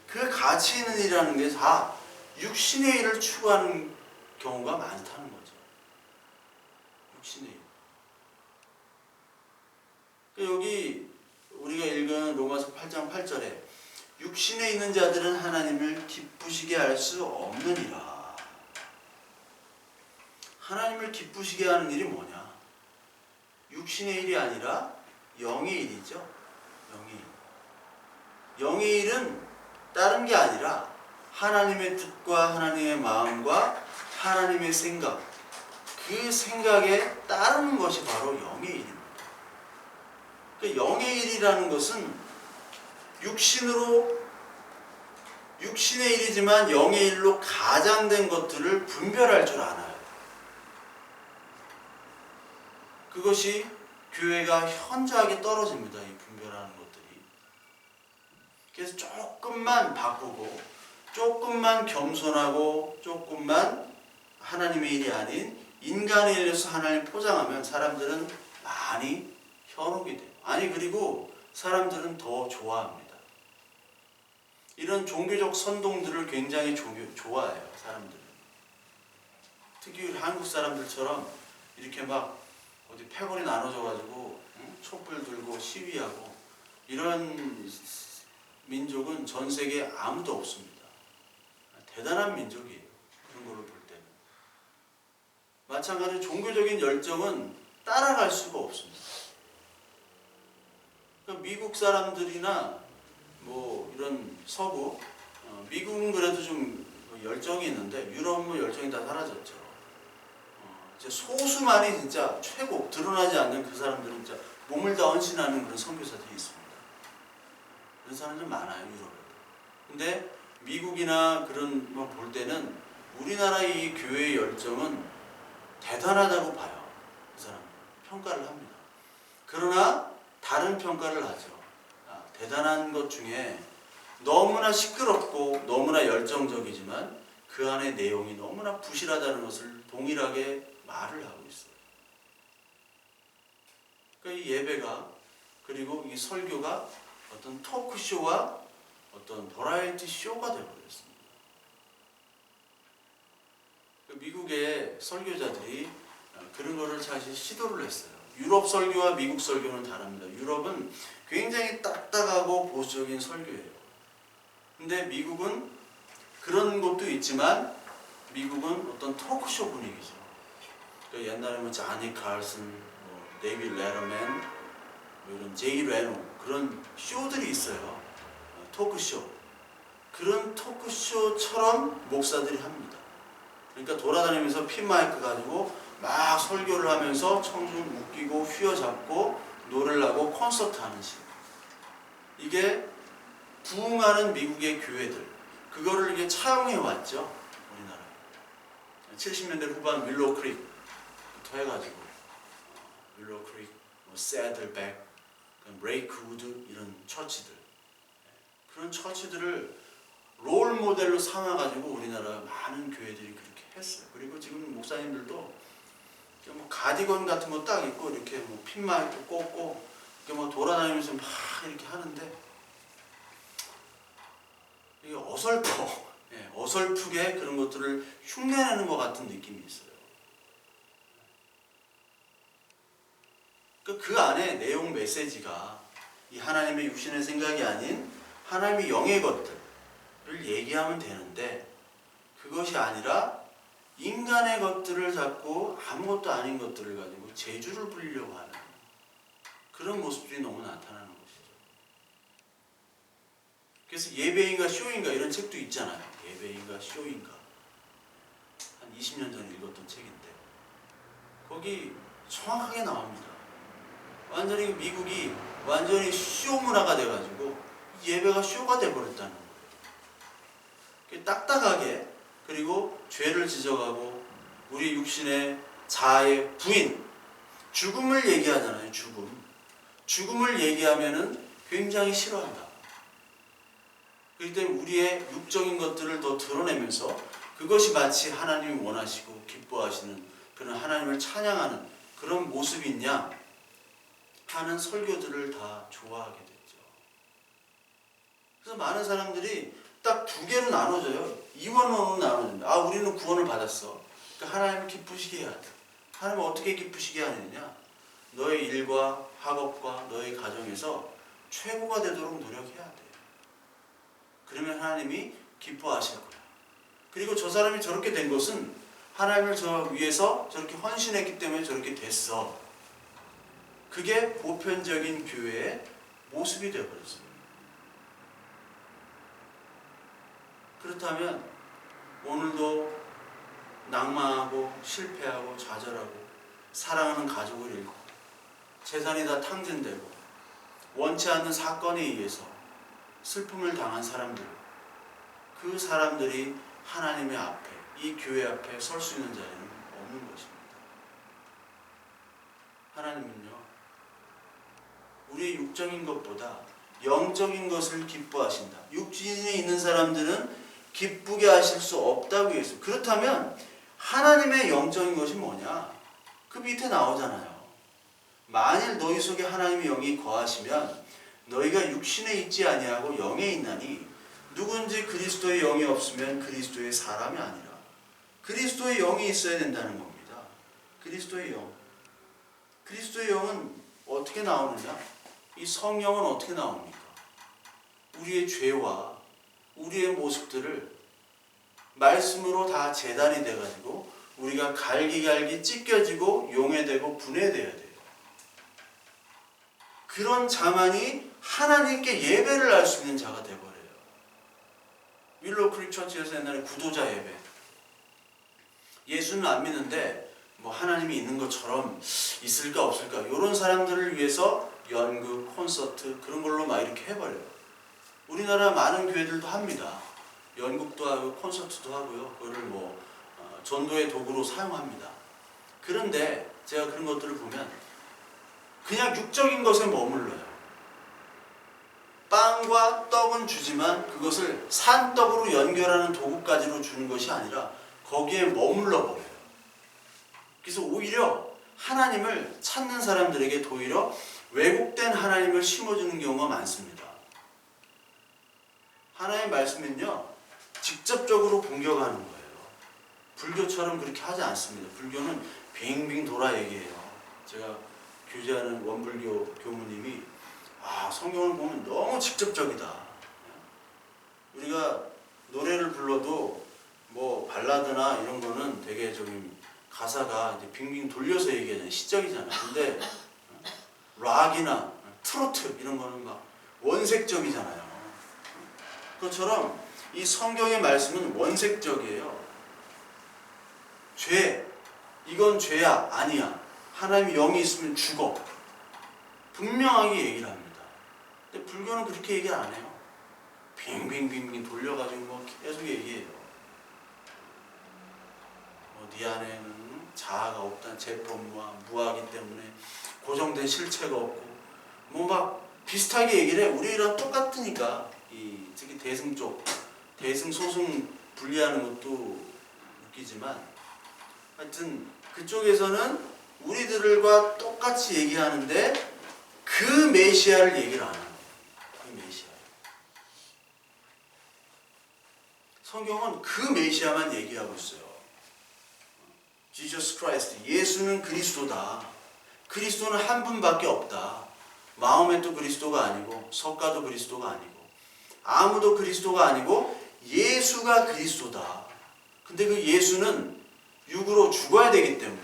그 가치 있는 일이라는 게 다 육신의 일을 추구하는 경우가 많다는 거죠. 여기 우리가 읽은 로마서 8장 8절에 육신에 있는 자들은 하나님을 기쁘시게 할 수 없느니라. 하나님을 기쁘시게 하는 일이 뭐냐? 육신의 일이 아니라 영의 일이죠. 영의 일. 영의 일은 다른 게 아니라 하나님의 뜻과 하나님의 마음과 하나님의 생각, 그 생각에 따르는 것이 바로 영의 일입니다. 그러니까 영의 일이라는 것은 육신의 일이지만 영의 일로 가장된 것들을 분별할 줄 알아요. 그것이 교회가 현저하게 떨어집니다. 이 분별하는 것들이. 그래서 조금만 바꾸고 조금만 겸손하고 조금만 하나님의 일이 아닌 인간의 일에서 하나님을 포장하면 사람들은 많이 현혹이 돼요. 아니 그리고 사람들은 더 좋아합니다. 이런 종교적 선동들을 굉장히 좋아해요. 사람들은. 특히 한국 사람들처럼 이렇게 막 어디 패거리 나눠져가지고 촛불 들고 시위하고 이런 민족은 전 세계에 아무도 없습니다. 대단한 민족이에요. 그런 걸로 볼 때는. 마찬가지로 종교적인 열정은 따라갈 수가 없습니다. 그러니까 미국 사람들이나 뭐 이런 서구, 미국은 그래도 좀 열정이 있는데 유럽은 열정이 다 사라졌죠. 이제 소수만이 진짜 최고 드러나지 않는 그 사람들은 진짜 몸을 다 헌신하는 그런 선교사들이 있습니다. 그런 사람들 많아요, 유럽에. 근데 미국이나 그런 거 볼 때는 우리나라의 이 교회의 열정은 대단하다고 봐요. 그 사람 평가를 합니다. 그러나 다른 평가를 하죠. 대단한 것 중에 너무나 시끄럽고 너무나 열정적이지만 그 안의 내용이 너무나 부실하다는 것을 동일하게 말을 하고 있어요. 그러니까 이 예배가 그리고 이 설교가 어떤 토크쇼와 어떤 버라이어티 쇼가 되어버렸습니다. 미국의 설교자들이 그런 거를 사실 시도를 했어요. 유럽 설교와 미국 설교는 다릅니다. 유럽은 굉장히 딱딱하고 보수적인 설교예요. 근데 미국은 그런 것도 있지만 미국은 어떤 토크쇼 분위기죠. 그러니까 옛날에 뭐 자니 칼슨, 뭐 데이비드 레더맨, 뭐 이런 제이 레노 그런 쇼들이 있어요. 토크쇼. 그런 토크쇼처럼 목사들이 합니다. 그러니까 돌아다니면서 핀 마이크 가지고 막 설교를 하면서 청중 웃기고 휘어잡고 노래를 하고 콘서트 하는 식. 이게 부흥하는 미국의 교회들. 그거를 이렇게 차용해 왔죠. 우리나라에. 70년대 후반 윌로우 크릭부터 해가지고 윌로우 크릭, 뭐 새들백, 레이크우드 이런 처치들. 그런 처치들을 롤 모델로 삼아가지고 우리나라 많은 교회들이 그렇게 했어요. 그리고 지금 목사님들도 뭐 가디건 같은 거 딱 입고 이렇게 뭐 핀마이크 꽂고 이렇게 뭐 돌아다니면서 막 이렇게 하는데 이게 어설프게 그런 것들을 흉내내는 것 같은 느낌이 있어요. 그 안에 내용 메시지가 이 하나님의 육신의 생각이 아닌 하나님의 영의 것들을 얘기하면 되는데 그것이 아니라 인간의 것들을 잡고 아무것도 아닌 것들을 가지고 재주를 부리려고 하는 그런 모습들이 너무 나타나는 것이죠. 그래서 예배인가 쇼인가 이런 책도 있잖아요. 예배인가 쇼인가. 한 20년 전에 읽었던 책인데 거기 정확하게 나옵니다. 완전히 미국이 완전히 쇼 문화가 돼가지고 예배가 쇼가 돼버렸다는 거예요. 딱딱하게 그리고 죄를 지적하고 우리 육신의 자아의 부인, 죽음을 얘기하잖아요. 죽음을 얘기하면은 굉장히 싫어한다. 그렇기 때문에 우리의 육적인 것들을 더 드러내면서 그것이 마치 하나님이 원하시고 기뻐하시는 그런 하나님을 찬양하는 그런 모습이 있냐 하는 설교들을 다 좋아하게 됐죠. 그래서 많은 사람들이 딱 두 개로 나눠져요. 이원론으로 나눠집니다. 우리는 구원을 받았어. 그러니까 하나님을 기쁘시게 해야 돼. 하나님을 어떻게 기쁘시게 하느냐? 너의 일과 학업과 너의 가정의 중에서 최고가 되도록 노력해야 돼. 그러면 하나님이 기뻐하실 거야. 그리고 저 사람이 저렇게 된 것은 하나님을 저 위해서 저렇게 헌신했기 때문에 저렇게 됐어. 그게 보편적인 교회의 모습이 되어버렸어요. 그렇다면 오늘도 낭망하고 실패하고 좌절하고 사랑하는 가족을 잃고 재산이 다 탕진되고 원치 않는 사건에 의해서 슬픔을 당한 사람들, 그 사람들이 하나님의 앞에, 이 교회 앞에 설 수 있는 자리는 없는 것입니다. 하나님은요, 우리의 육적인 것보다 영적인 것을 기뻐하신다. 육신에 있는 사람들은 기쁘게 하실 수 없다고 했어요. 그렇다면 하나님의 영적인 것이 뭐냐? 그 밑에 나오잖아요. 만일 너희 속에 하나님의 영이 거하시면 너희가 육신에 있지 아니하고 영에 있나니 누군지 그리스도의 영이 없으면 그리스도의 사람이 아니라. 그리스도의 영이 있어야 된다는 겁니다. 그리스도의 영. 그리스도의 영은 어떻게 나오느냐? 이 성령은 어떻게 나옵니까? 우리의 죄와 우리의 모습들을 말씀으로 다 재단이 돼가지고 우리가 갈기갈기 찢겨지고 용해되고 분해돼야 돼요. 그런 자만이 하나님께 예배를 할 수 있는 자가 돼버려요. 윌로우 크릭 처치에서 옛날에 구도자 예배. 예수는 안 믿는데 뭐 하나님이 있는 것처럼 있을까 없을까 이런 사람들을 위해서 연극, 콘서트 그런 걸로 막 이렇게 해버려요. 우리나라 많은 교회들도 합니다. 연극도 하고 콘서트도 하고요. 그거를 뭐 전도의 도구로 사용합니다. 그런데 제가 그런 것들을 보면 그냥 육적인 것에 머물러요. 빵과 떡은 주지만 그것을 산떡으로 연결하는 도구까지로 주는 것이 아니라 거기에 머물러 버려요. 그래서 오히려 하나님을 찾는 사람들에게 오히려 왜곡된 하나님을 심어주는 경우가 많습니다. 하나님의 말씀은요, 직접적으로 공격하는 거예요. 불교처럼 그렇게 하지 않습니다. 불교는 빙빙 돌아 얘기해요. 제가 교제하는 원불교 교무님이 성경을 보면 너무 직접적이다. 우리가 노래를 불러도 뭐 발라드나 이런 거는 되게 좀 가사가 이제 빙빙 돌려서 얘기하잖아요. 시적이잖아요. 근데 락이나 트로트 이런 거는 막 원색적이잖아요. 그것처럼 이 성경의 말씀은 원색적이에요. 죄, 이건 죄야, 아니야. 하나님의 영이 있으면 죽어. 분명하게 얘기를 합니다. 근데 불교는 그렇게 얘기를 안 해요. 빙빙빙빙 돌려가지고 뭐 계속 얘기해요. 네 안에는 자아가 없다는 재범과 무아하기 때문에 고정된 실체가 없고 뭐 막 비슷하게 얘기를 해. 우리랑 똑같으니까. 특히 대승 쪽, 대승 소승 분리하는 것도 웃기지만 하여튼 그쪽에서는 우리들과 똑같이 얘기하는데 그 메시아를 얘기를 안 하는 거예요. 그 메시아. 성경은 그 메시아만 얘기하고 있어요. Jesus Christ, 예수는 그리스도다. 그리스도는 한 분밖에 없다. 마호메도 그리스도가 아니고 석가도 그리스도가 아니고 아무도 그리스도가 아니고 예수가 그리스도다. 근데 그 예수는 육으로 죽어야 되기 때문에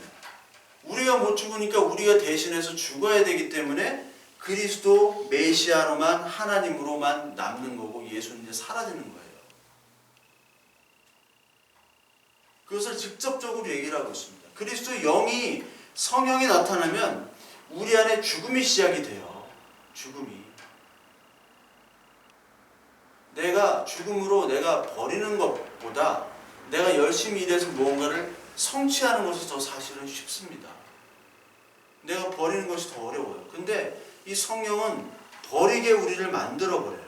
우리가 못 죽으니까 우리가 대신해서 죽어야 되기 때문에 그리스도 메시아로만 하나님으로만 남는 거고 예수는 이제 사라지는 거예요. 그것을 직접적으로 얘기를 하고 있습니다. 그리스도 영이 성령이 나타나면 우리 안에 죽음이 시작이 돼요. 죽음이. 내가 죽음으로 내가 버리는 것보다 내가 열심히 일해서 무언가를 성취하는 것이 더 사실은 쉽습니다. 내가 버리는 것이 더 어려워요. 근데 이 성령은 버리게 우리를 만들어버려요.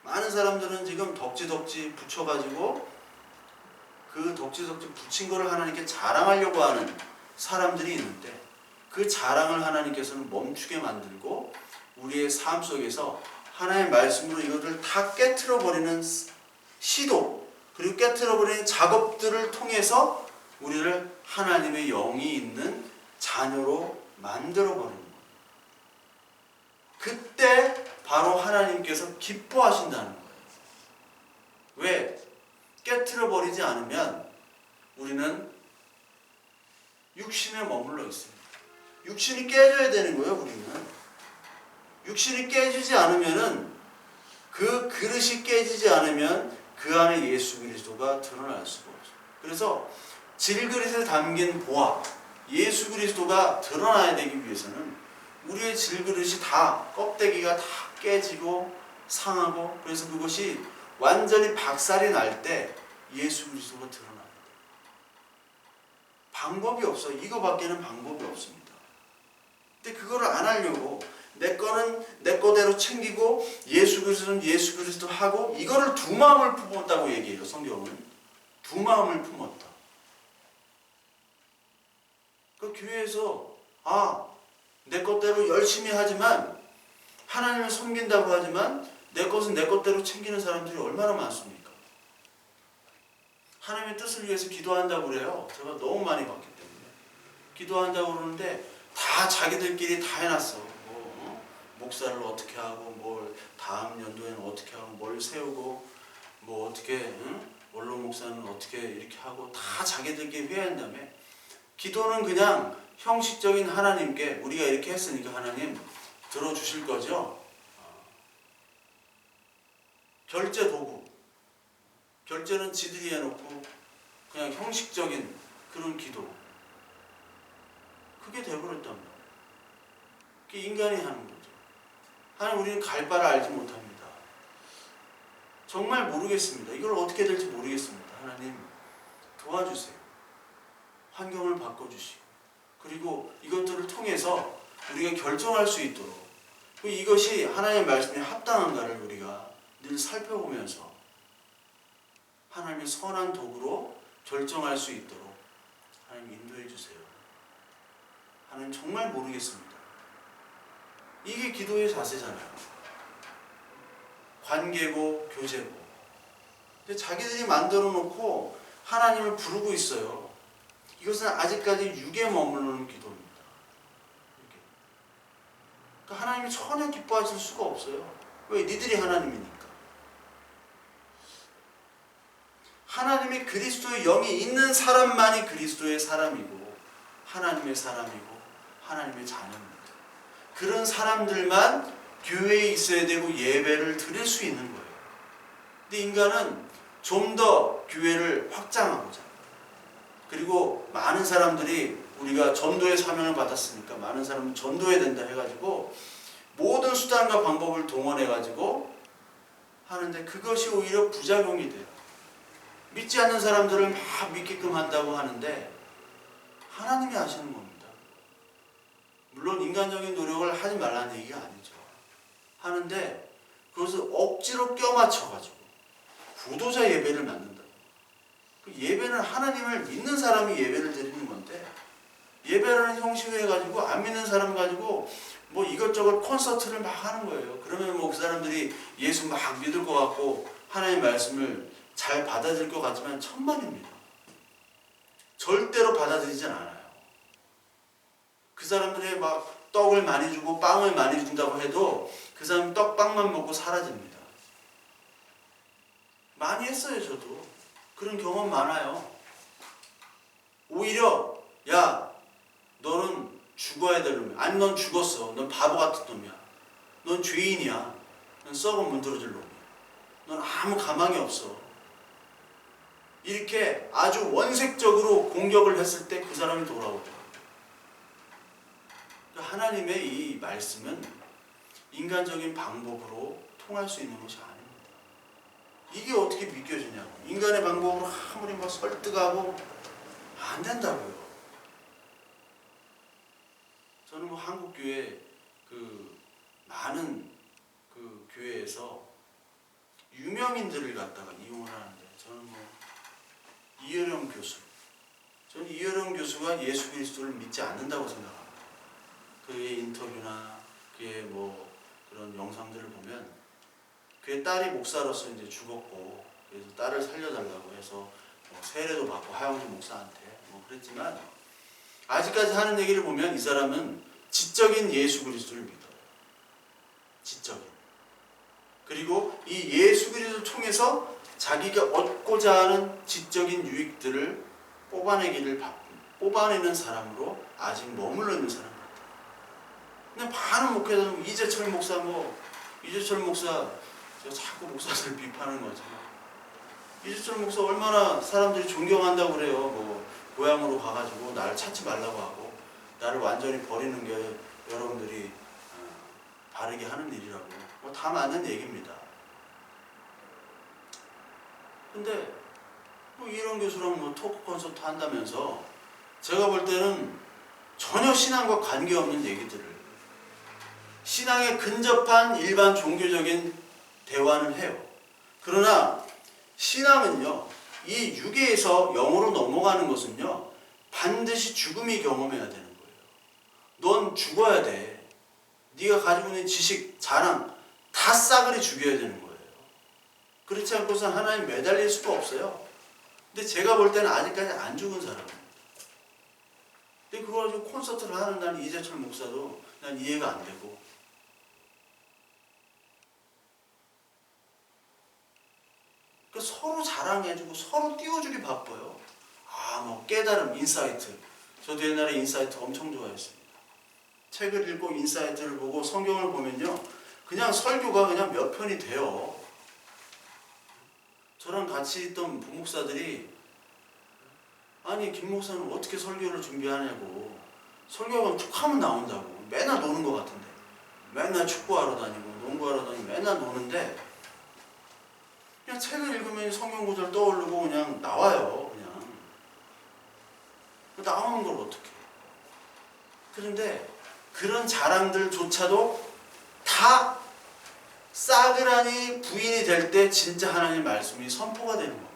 많은 사람들은 지금 덕지덕지 붙여가지고 그 덕지덕지 붙인 거를 하나님께 자랑하려고 하는 사람들이 있는데 그 자랑을 하나님께서는 멈추게 만들고 우리의 삶 속에서 하나님의 말씀으로 이것을 다 깨트려버리는 시도 그리고 깨트려버리는 작업들을 통해서 우리를 하나님의 영이 있는 자녀로 만들어버리는 거예요. 하나님께서 기뻐하신다는 거예요. 왜? 깨트려 버리지 않으면 우리는 육신에 머물러 있습니다. 육신이 깨져야 되는 거예요, 우리는. 육신이 깨지지 않으면은, 그 그릇이 깨지지 않으면 그 안에 예수 그리스도가 드러날 수가 없어요. 그래서 질그릇에 담긴 보화, 예수 그리스도가 드러나야 되기 위해서는 우리의 질그릇이 다, 껍데기가 다 깨지고 상하고, 그래서 그것이 완전히 박살이 날 때 예수 그리스도가 드러나야 돼요. 방법이 없어요. 이거밖에는 방법이 없습니다. 근데 그거를 안 하려고 내 거는 내 거대로 챙기고 예수 그리스도는 예수 그리스도 하고, 이거를 두 마음을 품었다고 얘기해요. 성경은 두 마음을 품었다. 그 교회에서 내 것대로 열심히 하지만, 하나님을 섬긴다고 하지만 내 것은 내 것대로 챙기는 사람들이 얼마나 많습니까? 하나님의 뜻을 위해서 기도한다고 그래요. 제가 너무 많이 봤기 때문에. 기도한다고 그러는데 다 자기들끼리 다 해놨어. 목사를 어떻게 하고, 뭘 다음 연도에는 어떻게 하고, 뭘 세우고, 뭐 어떻게, 원로 목사는 어떻게 이렇게 하고, 다 자기들끼리 회의한 다음에, 기도는 그냥 형식적인 하나님께 우리가 이렇게 했으니까 하나님 들어주실 거죠. 결제 도구, 결제는 지들이 해놓고 그냥 형식적인 그런 기도, 그게 돼버렸답니다. 그게 인간이 하는 거죠. 하나님, 우리는 갈 바를 알지 못합니다. 정말 모르겠습니다. 이걸 어떻게 될지 모르겠습니다. 하나님 도와주세요. 환경을 바꿔주시고, 그리고 이것들을 통해서 우리가 결정할 수 있도록, 이것이 하나님의 말씀에 합당한가를 우리가 늘 살펴보면서 하나님의 선한 도구로 결정할 수 있도록 하나님 인도해 주세요. 하나님, 정말 모르겠습니다. 이게 기도의 자세잖아요. 관계고 교제고. 근데 자기들이 만들어 놓고 하나님을 부르고 있어요. 이것은 아직까지 육에 머무르는 기도입니다. 이렇게. 그러니까 하나님이 전혀 기뻐하실 수가 없어요. 왜? 니들이 하나님이니까. 하나님의 그리스도의 영이 있는 사람만이 그리스도의 사람이고, 하나님의 사람이고, 하나님의 자녀입니다. 그런 사람들만 교회에 있어야 되고 예배를 드릴 수 있는 거예요. 근데 인간은 좀 더 교회를 확장하고자, 그리고 많은 사람들이, 우리가 전도의 사명을 받았으니까 많은 사람은 전도해야 된다 해가지고 모든 수단과 방법을 동원해가지고 하는데, 그것이 오히려 부작용이 돼요. 믿지 않는 사람들을 막 믿게끔 한다고 하는데 하나님이 하시는 겁니다. 물론 인간적인 노력을 하지 말라는 얘기가 아니죠. 하는데 그것을 억지로 껴맞춰가지고 구도자 예배를 만든다. 그 예배는 하나님을 믿는 사람이 예배를 드리는 건데, 예배라는 형식을 해가지고 안 믿는 사람 가지고 뭐 이것저것 콘서트를 막 하는 거예요. 그러면 뭐 그 사람들이 예수 막 믿을 것 같고 하나님의 말씀을 잘 받아들일 것 같지만 천만입니다. 절대로 받아들이진 않아요. 그 사람들이 막 떡을 많이 주고 빵을 많이 준다고 해도 그 사람은 떡빵만 먹고 사라집니다. 많이 했어요. 저도 그런 경험 많아요. 오히려 야, 너는 죽어야 될 놈이야. 아니, 넌 죽었어. 넌 바보 같은 놈이야. 넌 죄인이야. 넌 썩어 문드러질 놈이야. 넌 아무 가망이 없어. 이렇게 아주 원색적으로 공격을 했을 때 그 사람이 돌아오더라고요. 하나님의 이 말씀은 인간적인 방법으로 통할 수 있는 것이 아닙니다. 이게 어떻게 믿겨지냐고. 인간의 방법으로 아무리 뭐 설득하고 안 된다고요. 저는 뭐 한국교회 많은 교회에서 유명인들을 갖다가 이용을 하는데, 저는 뭐 이어령 교수, 저는 이어령 교수가 예수 그리스도를 믿지 않는다고 생각합니다. 그의 인터뷰나 그의 뭐 그런 영상들을 보면 그의 딸이 목사로서 이제 죽었고, 그래서 딸을 살려달라고 해서 뭐 세례도 받고 하영주 목사한테 뭐 그랬지만, 아직까지 하는 얘기를 보면 이 사람은 지적인 예수 그리스도를 믿어요. 지적인. 그리고 이 예수 그리스도를 통해서 자기가 얻고자 하는 지적인 유익들을 뽑아내는 사람으로 아직 머물러 있는 사람 같아요. 근데 많은 목회자는 이재철 목사 제가 자꾸 목사들 비판하는 거죠. 이재철 목사 얼마나 사람들이 존경한다고 그래요. 뭐 고향으로 가가지고 나를 찾지 말라고 하고 나를 완전히 버리는 게 여러분들이 바르게 하는 일이라고. 뭐 다 맞는 얘기입니다. 근데 뭐 이런 교수랑 뭐 토크 콘서트 한다면서 제가 볼 때는 전혀 신앙과 관계없는 얘기들을, 신앙에 근접한 일반 종교적인 대화는 해요. 그러나 신앙은요, 이 육에서 영으로 넘어가는 것은요, 반드시 죽음이 경험해야 되는 거예요. 넌 죽어야 돼. 네가 가지고 있는 지식, 자랑 다 싸그리 죽여야 되는 거예요. 그렇지 않고서 하나님 매달릴 수가 없어요. 근데 제가 볼 때는 아직까지 안 죽은 사람이에요. 근데 그거 가지고 콘서트를 하는 나는 이재철 목사도 난 이해가 안 되고, 서로 자랑해주고 서로 띄워주기 바빠요. 뭐 깨달음, 인사이트. 저도 옛날에 인사이트 엄청 좋아했습니다. 책을 읽고 인사이트를 보고 성경을 보면요, 그냥 설교가 그냥 몇 편이 돼요. 저랑 같이 있던 부목사들이 아니 김 목사는 어떻게 설교를 준비하냐고, 설교가 툭 하면 나온다고. 맨날 노는 것 같은데, 맨날 축구하러 다니고 농구하러 다니고 맨날 노는데 그냥 책을 읽으면 성경 구절 떠오르고 그냥 나와요. 그냥 나오는 걸 어떻게. 그런데 그런 자랑들조차도 다 싸그라니 부인이 될 때 진짜 하나님의 말씀이 선포가 되는 겁니다.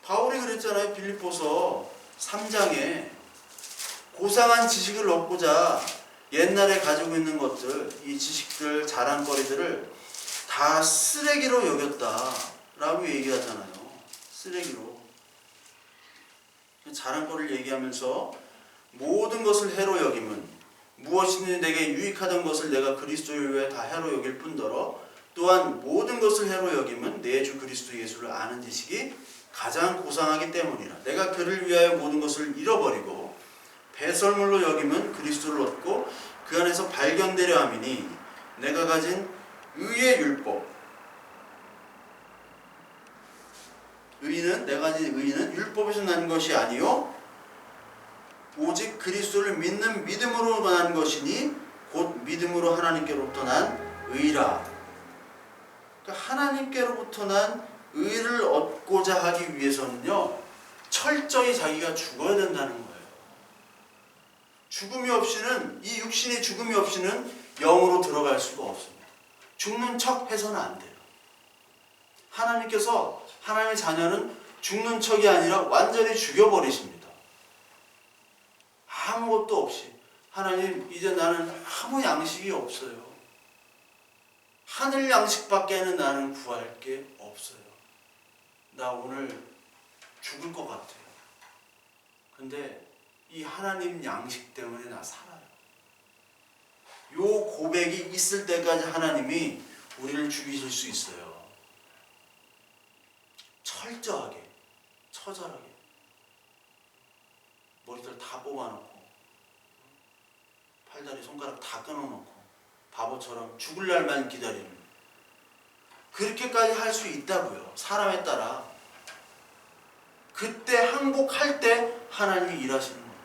바울이 그랬잖아요. 빌립보서 3장에 고상한 지식을 얻고자 옛날에 가지고 있는 것들, 이 지식들, 자랑거리들을 다 쓰레기로 여겼다라고 얘기하잖아요. 쓰레기로. 자랑거리를 얘기하면서 모든 것을 해로 여김은 무엇이든 내게 유익하던 것을 내가 그리스도를 위해 다 해로 여길 뿐더러 또한 모든 것을 해로 여김은 내 주 그리스도 예수를 아는 지식이 가장 고상하기 때문이라. 내가 그를 위하여 모든 것을 잃어버리고 배설물로 여김은 그리스도를 얻고 그 안에서 발견되려 함이니 내가 가진 의의 율법, 내가 가진 의는 율법에서 난 것이 아니요 오직 그리스도를 믿는 믿음으로 난 것이니 곧 믿음으로 하나님께로부터 난 의라. 그러니까 하나님께로부터 난 의를 얻고자 하기 위해서는요, 철저히 자기가 죽어야 된다는 거예요. 죽음이 없이는, 이 육신의 죽음이 없이는 영으로 들어갈 수가 없습니다. 죽는 척 해서는 안 돼요. 하나님께서, 하나님의 자녀는 죽는 척이 아니라 완전히 죽여버리십니다. 아무것도 없이. 하나님, 이제 나는 아무 양식이 없어요. 하늘 양식밖에는 나는 구할 게 없어요. 나 오늘 죽을 것 같아요. 근데 이 하나님 양식 때문에 나 살아요. 요 고백이 있을 때까지 하나님이 우리를 죽이실 수 있어요. 철저하게, 처절하게. 머리들 다 뽑아놓고 팔다리 손가락 다 끊어놓고 바보처럼 죽을 날만 기다리는, 그렇게까지 할 수 있다고요. 사람에 따라. 그때 항복할 때 하나님이 일하시는 겁니다.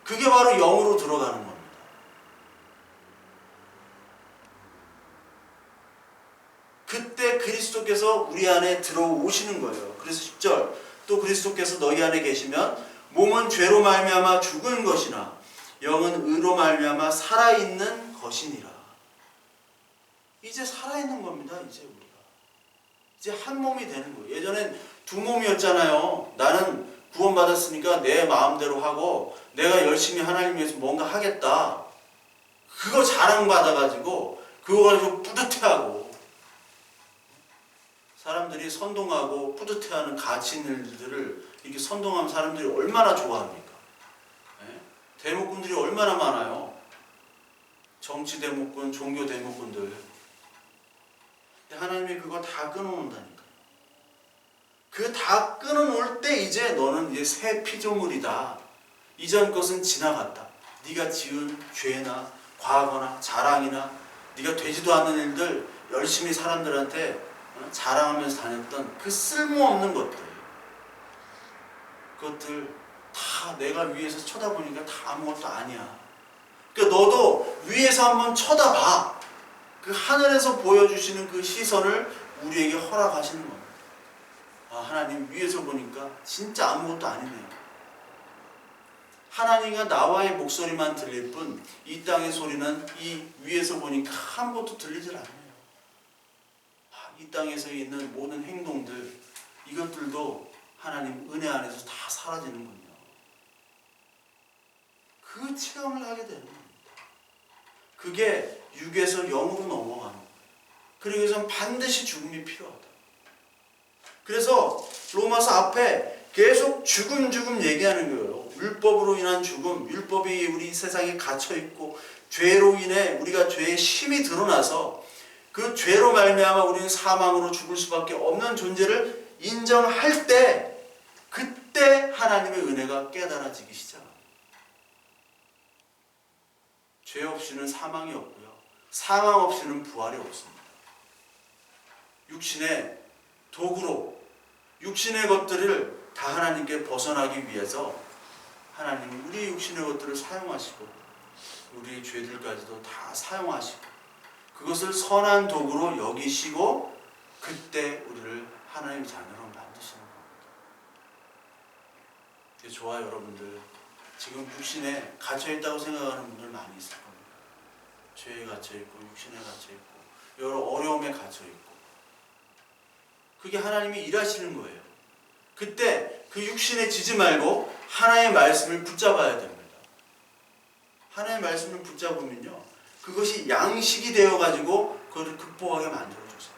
그게 바로 영으로 들어가는 겁니다. 그때 그리스도께서 우리 안에 들어오시는 거예요. 그래서 10절 또 그리스도께서 너희 안에 계시면 몸은 죄로 말미암아 죽은 것이나 영은 의로 말미암아 살아있는 것이니라. 이제 살아있는 겁니다. 이제 우리가 이제 한 몸이 되는 거예요. 예전엔 두 몸이었잖아요. 나는 구원받았으니까 내 마음대로 하고 내가 열심히 하나님 위해서 뭔가 하겠다. 그거 자랑받아가지고 그거 가지고 뿌듯해하고, 사람들이 선동하고 뿌듯해하는 가치 있는 일들을 이렇게 선동하면 사람들이 얼마나 좋아합니까? 네? 대목꾼들이 얼마나 많아요. 정치 대목꾼, 종교 대목꾼들. 하나님이 그거 다 끊어놓는다니까. 그 다 끊어놓을 때 이제 너는 이제 새 피조물이다. 이전 것은 지나갔다. 네가 지은 죄나 과거나 자랑이나 네가 되지도 않는 일들 열심히 사람들한테 자랑하면서 다녔던 그 쓸모없는 것들, 그것들 다 내가 위에서 쳐다보니까 다 아무것도 아니야. 그러니까 너도 위에서 한번 쳐다봐. 그 하늘에서 보여주시는 그 시선을 우리에게 허락하시는 겁니다. 아, 하나님 위에서 보니까 진짜 아무것도 아니네요. 하나님과 나와의 목소리만 들릴 뿐 이 땅의 소리는 이 위에서 보니까 아무것도 들리질 않아요. 이 땅에서 있는 모든 행동들, 이것들도 하나님 은혜 안에서 다 사라지는군요. 그 체험을 하게 되는 겁니다. 그게 육에서 영으로 넘어가는 거예요. 그러기 위해서는 반드시 죽음이 필요하다. 그래서 로마서 앞에 계속 죽음 얘기하는 거예요. 율법으로 인한 죽음, 율법이 우리 세상에 갇혀있고 죄로 인해 우리가 죄의 심이 드러나서 그 죄로 말미암아 우리는 사망으로 죽을 수밖에 없는 존재를 인정할 때, 그때 하나님의 은혜가 깨달아지기 시작합니다. 죄 없이는 사망이 없고요, 사망 없이는 부활이 없습니다. 육신의 도구로 육신의 것들을 다 하나님께 벗어나기 위해서 하나님은 우리 육신의 것들을 사용하시고 우리의 죄들까지도 다 사용하시고 그것을 선한 도구로 여기시고 그때 우리를 하나님의 자녀로 만드시는 겁니다. 저와 여러분들 지금 육신에 갇혀있다고 생각하는 분들 많이 있을 겁니다. 죄에 갇혀있고 육신에 갇혀있고 여러 어려움에 갇혀있고, 그게 하나님이 일하시는 거예요. 그때 그 육신에 지지 말고 하나님의 말씀을 붙잡아야 됩니다. 하나님의 말씀을 붙잡으면요, 그것이 양식이 되어가지고 그것을 극복하게 만들어주세요.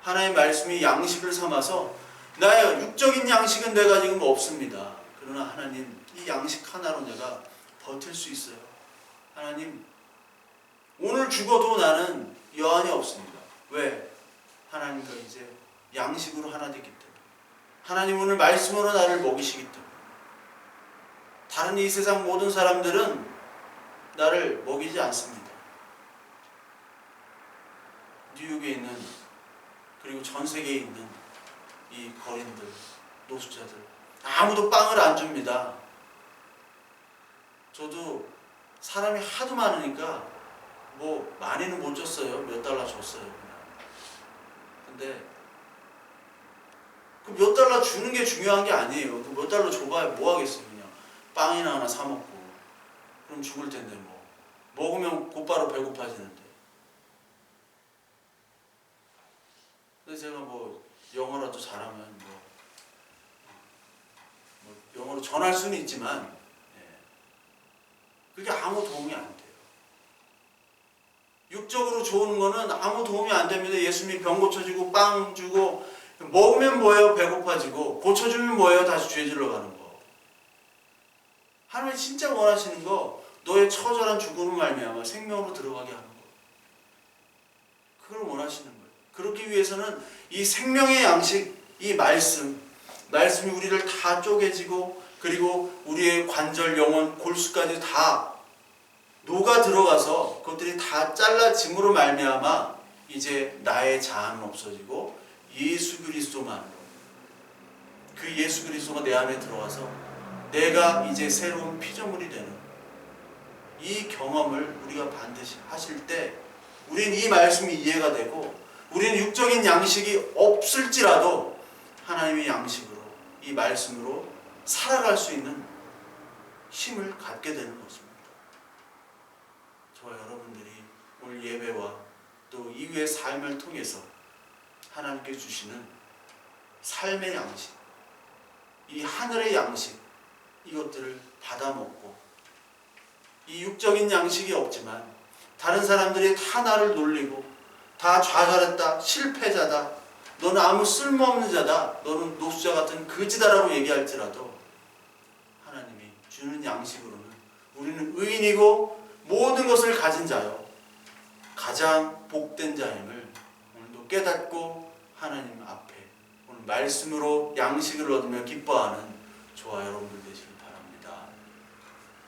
하나님의 말씀이 양식을 삼아서 나의 육적인 양식은 내가 지금 없습니다. 그러나 하나님, 이 양식 하나로 내가 버틸 수 있어요. 하나님, 오늘 죽어도 나는 여한이 없습니다. 왜? 하나님과 이제 양식으로 하나 되기 때문에. 하나님 오늘 말씀으로 나를 먹이시기 때문에. 다른 이 세상 모든 사람들은 나를 먹이지 않습니다. 뉴욕에 있는, 그리고 전 세계에 있는 이 거린들, 노숙자들, 아무도 빵을 안 줍니다. 저도 사람이 하도 많으니까 뭐 많이는 못 줬어요. 몇 달러 줬어요, 그냥. 근데 그 몇 달러 주는 게 중요한 게 아니에요. 그 몇 달러 줘봐야 뭐 하겠어요. 그냥 빵이나 하나 사 먹고 그럼 죽을 텐데 뭐. 먹으면 곧바로 배고파지는데. 근데 제가 뭐 영어라도 잘하면 뭐 영어로 전할 수는 있지만 그게 아무 도움이 안 돼요. 육적으로 좋은 거는 아무 도움이 안 됩니다. 예수님이 병 고쳐주고 빵 주고 먹으면 뭐예요? 배고파지고, 고쳐주면 뭐예요? 다시 죄질러 가는 거. 하나님이 진짜 원하시는 거, 너의 처절한 죽음을 말미암아 생명으로 들어가게 하는 거. 그걸 원하시는 거예요. 그렇기 위해서는 이 생명의 양식, 이 말씀이 우리를 다 쪼개지고, 그리고 우리의 관절, 영혼, 골수까지 다 녹아 들어가서 그것들이 다 잘라짐으로 말미암아 이제 나의 자아는 없어지고 예수 그리스도만, 그 예수 그리스도가 내 안에 들어와서 내가 이제 새로운 피조물이 되는 이 경험을 우리가 반드시 하실 때 우리는 이 말씀이 이해가 되고, 우리는 육적인 양식이 없을지라도 하나님의 양식으로, 이 말씀으로 살아갈 수 있는 힘을 갖게 되는 것입니다. 저와 여러분들이 오늘 예배와 또 이후의 삶을 통해서 하나님께 주시는 삶의 양식, 이 하늘의 양식, 이것들을 받아먹고, 이 육적인 양식이 없지만 다른 사람들이 다 나를 놀리고 다 좌절했다, 실패자다, 너는 아무 쓸모없는 자다, 너는 노숙자 같은 거지다라고 얘기할지라도 하나님이 주는 양식으로는 우리는 의인이고 모든 것을 가진 자요 가장 복된 자임을 또 깨닫고 하나님 앞에 오늘 말씀으로 양식을 얻으며 기뻐하는 저와 여러분들 되시길 바랍니다.